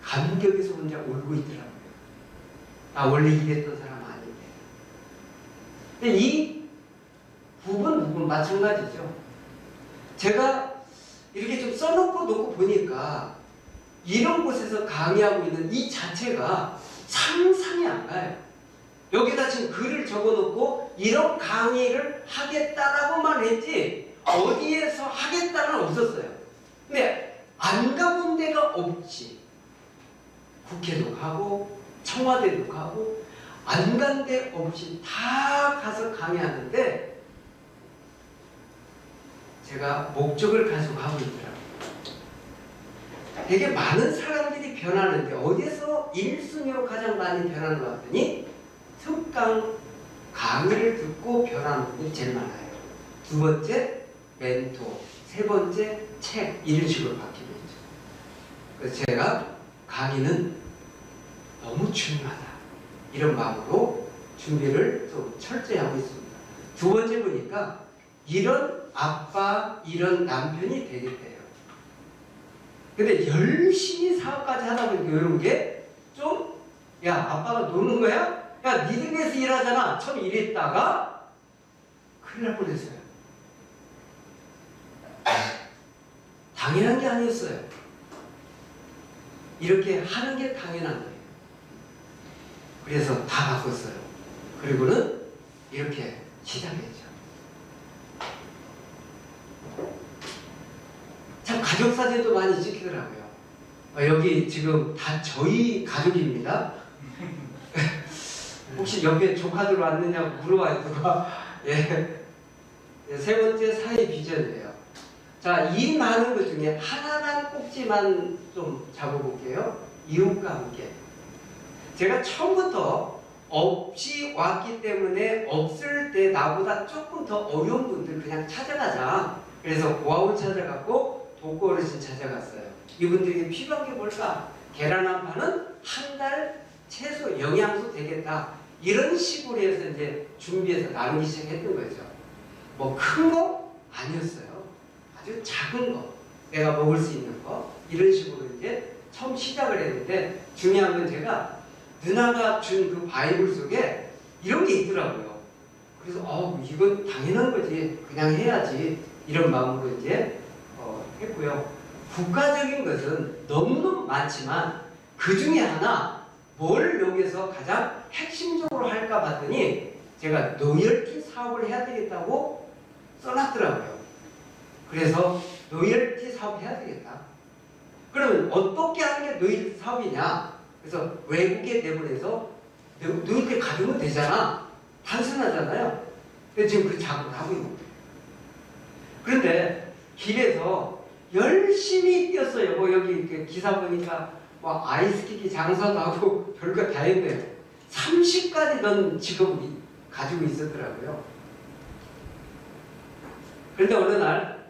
감격에서 혼자 울고 있더라고요. 나 원래 이랬던 사람 아닌데. 근데 이 부분 마찬가지죠. 제가 이렇게 좀 써놓고 놓고 보니까 이런 곳에서 강의하고 있는 이 자체가 상상이 안 가요. 여기다 지금 글을 적어놓고 이런 강의를 하겠다라고만 했지 어디에서 하겠다는 없었어요. 근데 안 가본 데가 없지. 국회도 가고 청와대도 가고 안 간 데 없이 다 가서 강의하는데 제가 목적을 가지고 가고 있더라고요. 되게 많은 사람들이 변하는데 어디서 1순위로 가장 많이 변하는 것 같더니 특강 강의를 듣고 변하는 분들이 제일 많아요. 두 번째 멘토, 세 번째 책 이런 식으로 바뀌고 있죠. 그래서 제가 강의는 너무 중요하다 이런 마음으로 준비를 좀 철저히 하고 있습니다. 두 번째 보니까 이런 아빠, 이런 남편이 되겠대요. 근데 열심히 사업까지 하다 보니까 이런 게 좀, 야, 아빠가 노는 거야? 야, 니들 위해서 일하잖아. 처음 이랬다가 큰일 날 뻔했어요. 당연한 게 아니었어요. 이렇게 하는 게 당연한 거예요. 그래서 다 바꿨어요. 그리고는 이렇게 시작했죠. 참 가족 사진도 많이 찍히더라고요. 여기 지금 다 저희 가족입니다. 혹시 옆에 조카들 왔느냐고 물어봐요. 예. 세 번째 사회 비전이에요. 자, 이 많은 것 중에 하나만 꼭지만 좀 잡아볼게요. 이웃과 함께. 제가 처음부터 없이 왔기 때문에 없을 때 나보다 조금 더 어려운 분들 그냥 찾아가자. 그래서 고아원 찾아갔고 독거 어르신 찾아갔어요. 이분들에게 필요한 게 뭘까? 계란 한 판은 한 달 최소 영양소 되겠다. 이런 식으로 해서 이제 준비해서 나누기 시작했던 거죠. 뭐 큰 거 아니었어요. 아주 작은 거, 내가 먹을 수 있는 거 이런 식으로 이제 처음 시작을 했는데 중요한 건 제가 누나가 준 그 바이블 속에 이런 게 있더라고요. 그래서 이건 당연한 거지, 그냥 해야지 이런 마음으로 이제 했고요. 국가적인 것은 너무너무 많지만 그 중에 하나 뭘 여기서 가장 핵심적으로 할까 봤더니 제가 로열티 사업을 해야 되겠다고 써놨더라고요. 그래서 로열티 사업 해야 되겠다. 그러면 어떻게 하는 게 로열티 사업이냐? 그래서 외국에 내보내서 너희들 가져오면 되잖아. 단순하잖아요. 근데 지금 그 작업을 하고 있는 거예요. 그런데 길에서 열심히 뛰었어요. 뭐 여기 기사 보니까 뭐 아이스키키 장사도 하고 별거 다 했네요. 30가지 넌 직업을 가지고 있었더라고요. 그런데 어느 날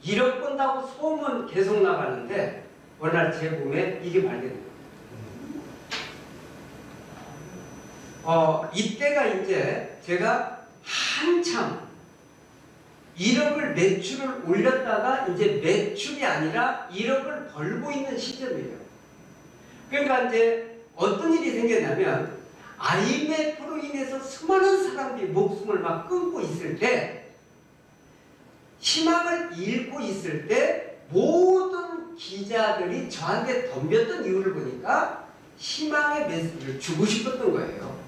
1억 번다고 소문 계속 나가는데 어느 날 제 몸에 이게 발견돼요. 이때가 이제 제가 한참 1억을 매출을 올렸다가 이제 매출이 아니라 1억을 벌고 있는 시점이에요. 그러니까 이제 어떤 일이 생겼냐면 IMF로 인해서 수많은 사람들이 목숨을 막 끊고 있을 때, 희망을 잃고 있을 때 모든 기자들이 저한테 덤볐던 이유를 보니까 희망의 메시지를 주고 싶었던 거예요.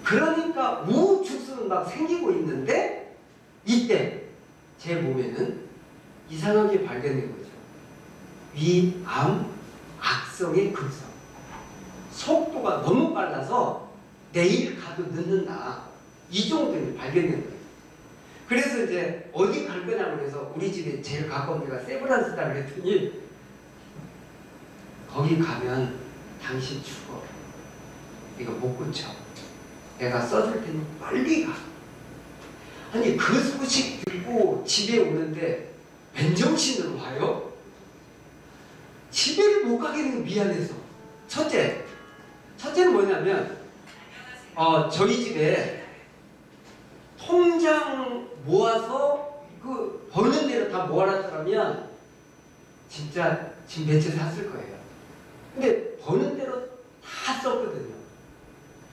그러니까 우후죽순은 막 생기고 있는데 이때 제 몸에는 이상하게 발견된 거죠. 위암 악성의 급성. 속도가 너무 빨라서 내일 가도 늦는다. 이 정도는 발견된 거예요. 그래서 이제 어디 갈 거냐고 해서 우리 집에 제일 가까운 데가 세브란스다 그랬더니 거기 가면 당신 죽어. 이거 못 고쳐. 내가 써줄 테니 빨리 가. 아니 그 소식 듣고 집에 오는데 맨정신으로 와요? 집에를 못 가겠는 게 미안해서. 첫째는 뭐냐면 저희 집에 통장 모아서 그 버는 대로 다 모아놨더라면 진짜 지금 몇 채 샀을 거예요. 근데 버는 대로 다 썼거든요.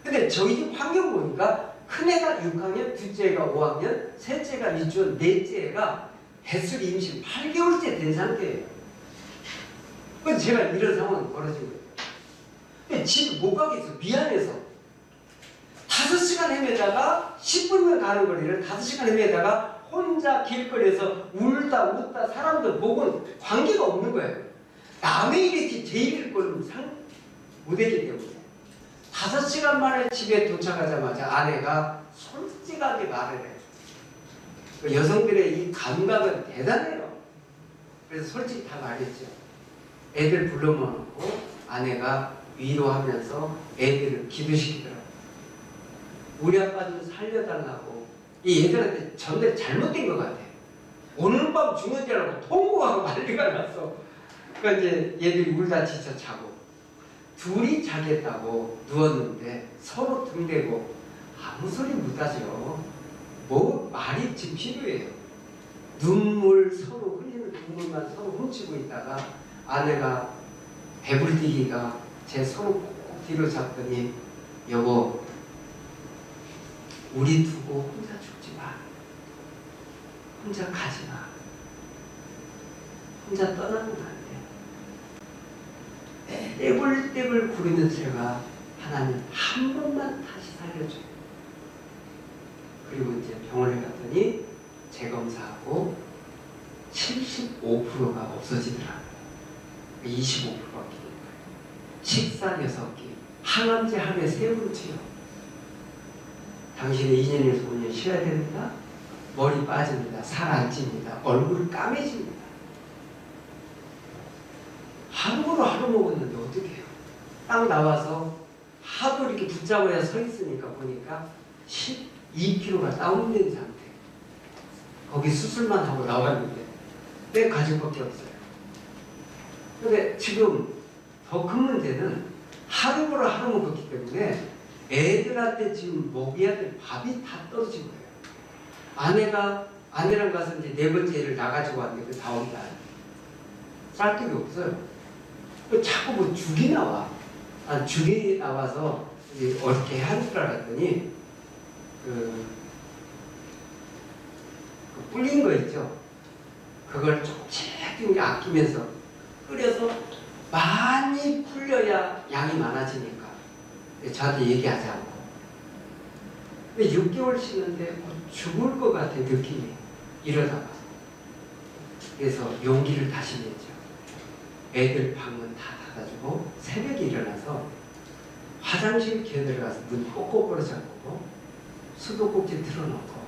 근데 저희 집 환경 보니까 큰애가 6학년, 둘째가 5학년, 셋째가 유치원, 넷째가 뱃속 임신 8개월째 된 상태예요. 그래서 제가 이런 상황이 벌어진 거예요. 근데 집 못 가겠어. 미안해서. 5시간 헤매다가 10분이면 가는 거리를 5시간 헤매다가 혼자 길거리에서 울다 웃다 사람들 보고는 관계가 없는 거예요. 남의 일이지 제 일일 거는 못했기 때문에 5시간 만에 집에 도착하자마자 아내가 솔직하게 말을 해요. 여성들의 이 감각은 대단해요. 그래서 솔직히 다 말했죠. 애들 불러 모아놓고 아내가 위로하면서 애들을 기도시키더라고요. 우리 아빠 좀 살려달라고. 이 애들한테 전달이 잘못된 것 같아요. 오늘 밤 죽는 줄 알고 통곡하고 난리가 났어. 그러니까 이제 얘들이 울다 지쳐 자고 둘이 자겠다고 누웠는데 서로 등대고 아무 소리 못하죠. 뭐 말이 지금 필요해요. 눈물 서로 흘리는 눈물만 서로 훔치고 있다가 아내가 배불리기가 제 손을 꼭 뒤로 잡더니 여보 우리 두고 혼자 죽지 마. 혼자 가지 마. 혼자 떠나면 안 돼. 떼굴떼굴 구르는 제가 하나님 한 번만 다시 살려줘요. 그리고 이제 병원에 갔더니 재검사하고 75%가 없어지더라고요. 25%가 끼는 거예요. 식사 6끼, 항암제 하루에 3번째요. 당신은 2년에서 5년 쉬어야 됩니다. 머리 빠집니다. 살 안 찝니다. 얼굴 까매집니다. 하루로 하루 먹었는데 어떻게 해요? 딱 나와서 하도 이렇게 붙잡아야 서 있으니까 보니까 12kg가 다운된 상태. 거기 수술만 하고 나왔는데 내 가족밖에 없어요. 근데 지금 더 큰 문제는 하루로 하루 먹었기 때문에 애들한테 지금 먹여야 될 밥이 다 떨어진 거예요. 아내랑 가서 이제 4번째 애를 나가지고 왔는데 그 다음 날 쌀떡이 없어요. 자꾸 뭐 죽이 나와. 죽이 나와서 이제 어떻게 하는 줄 알았더니 그 불린 거 있죠. 그걸 조금 아끼면서 끓여서 많이 풀려야 양이 많아지니까 저한테 얘기하지 않고. 근데 6개월 쉬는데 죽을 것 같아 느낌이. 이러다가 그래서 용기를 다시 냈죠. 애들 방문 다 닫아주고 새벽에 일어나서 화장실 기어들어가서 문 꼭꼭 잠그고 수도꼭지 틀어놓고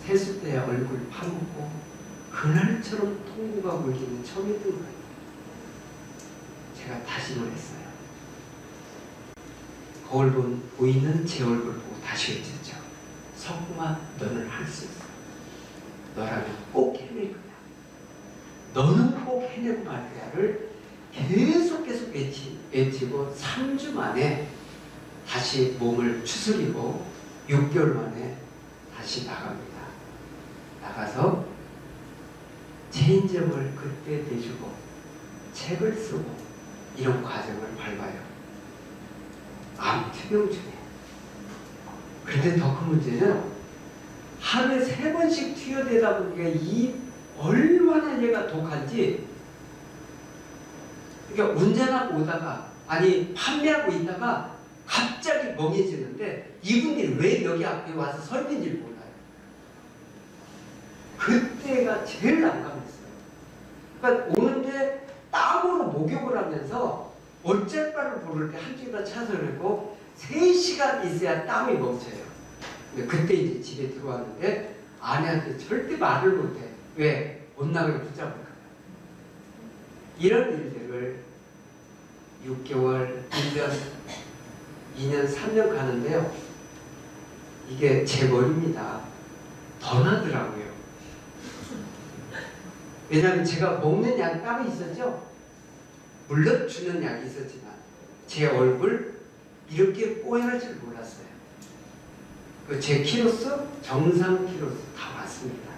세숫대에 얼굴 파묻고 그날처럼 통구가 물기는 처음이던 거예요. 제가 다짐을 했어요. 거울 보이는 제 얼굴 보고 다시 외쳤죠. 석궁아, 너는 할 수 있어. 너라면 꼭 해낼 거야. 너는 꼭 해내고 말 거야를 계속 외치고 3주 만에 다시 몸을 추스리고 6개월 만에 다시 나갑니다. 나가서 체인점을 그때 내주고 책을 쓰고 이런 과정을 밟아요. 암 투병 중에. 그런데 더 큰 문제는 하루에 3번씩 투여되다 보니까 이 얼마나 얘가 독한지. 그러니까 운전하고 오다가 아니 판매하고 있다가 갑자기 멍해지는데 이분들이 왜 여기 앞에 와서 서 있는지 몰라요. 그때가 제일 난감했어요. 그러니까 오는데 땀으로 목욕을 하면서 어쩔 바를 모를 때 한쪽에다 차선을 했고 3시간 있어야 땀이 멈춰요. 그때 이제 집에 들어왔는데 아내한테 절대 말을 못해. 왜? 못나가게 붙잡을까 봐. 이런 일들을 6개월, 1년, 2년, 3년 가는데요. 이게 제 머리입니다. 더 나더라고요. 왜냐하면 제가 먹는 약이 따로 있었죠. 물론 주는 약이 있었지만 제 얼굴 이렇게 뽀얀 줄 몰랐어요. 제 키로수, 정상 키로수 다 왔습니다.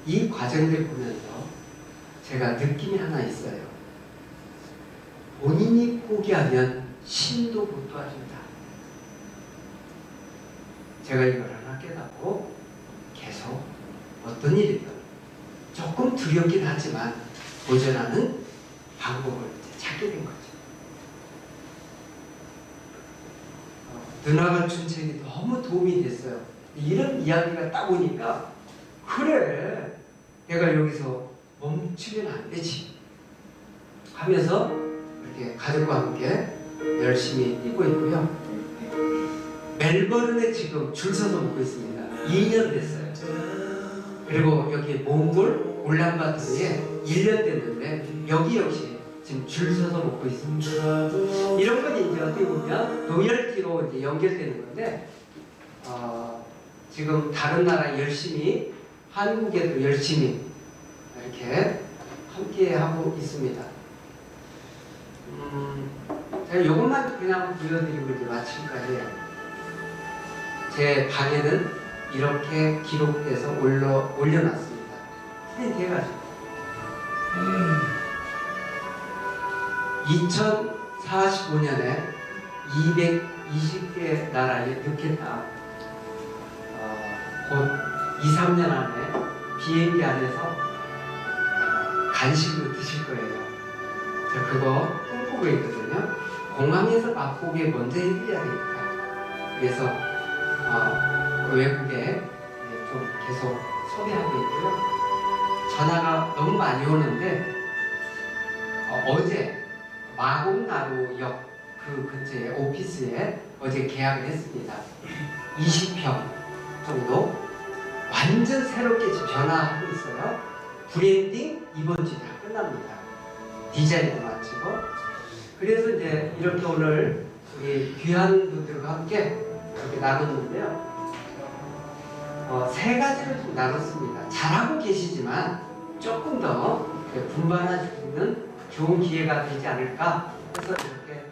이 과정을 보면서 제가 느낌이 하나 있어요. 본인이 포기하면 신도 못 도와준다. 제가 이걸 하나 깨닫고 계속 어떤 일이든 조금 두렵긴 하지만 도전하는 방법을 찾게 된 거죠. 누나가 준 책이 너무 도움이 됐어요. 이런 이야기가 딱 오니까 그래 내가 여기서 멈추면 안 되지 하면서 이렇게 가족과 함께 열심히 뛰고 있고요. 멜버른에 지금 줄 서서 먹고 있습니다. 2년 됐어요. 그리고 여기 몽골 울란바토르에 1년 됐는데 여기 역시 지금 줄 서서 먹고 있습니다. 이런 건 이제 어떻게 보면 노열티로 이제 연결되는 건데 지금 다른 나라 열심히 한국에도 열심히 이렇게 함께 하고 있습니다. 제가 이것만 그냥 보여드리고 이제 마칠까 해요. 제 방에는 이렇게 기록돼서 올려놨습니다. 프린트해가지고 2045년에 220개 나라에 넣겠다. 곧 2-3년 안에 비행기 안에서 간식으로 드실 거예요. 저 그거 꿈꾸고 있거든요. 공항에서 맛보기에 먼저 해드려야 되니까. 그래서 외국에 좀 계속 소개하고 있고요. 전화가 너무 많이 오는데 어제 마곡나루역 그 근처에 오피스에 어제 계약을 했습니다. 20평 정도 완전 새롭게 지금 변화하고 있어요. 브랜딩 이번 주에 다 끝납니다. 디자인도 마치고. 그래서 이제 이렇게 오늘 우리 귀한 분들과 함께 이렇게 나눴는데요. 3가지로 좀 나눴습니다. 잘하고 계시지만 조금 더 분발할 수 있는 좋은 기회가 되지 않을까 해서 이렇게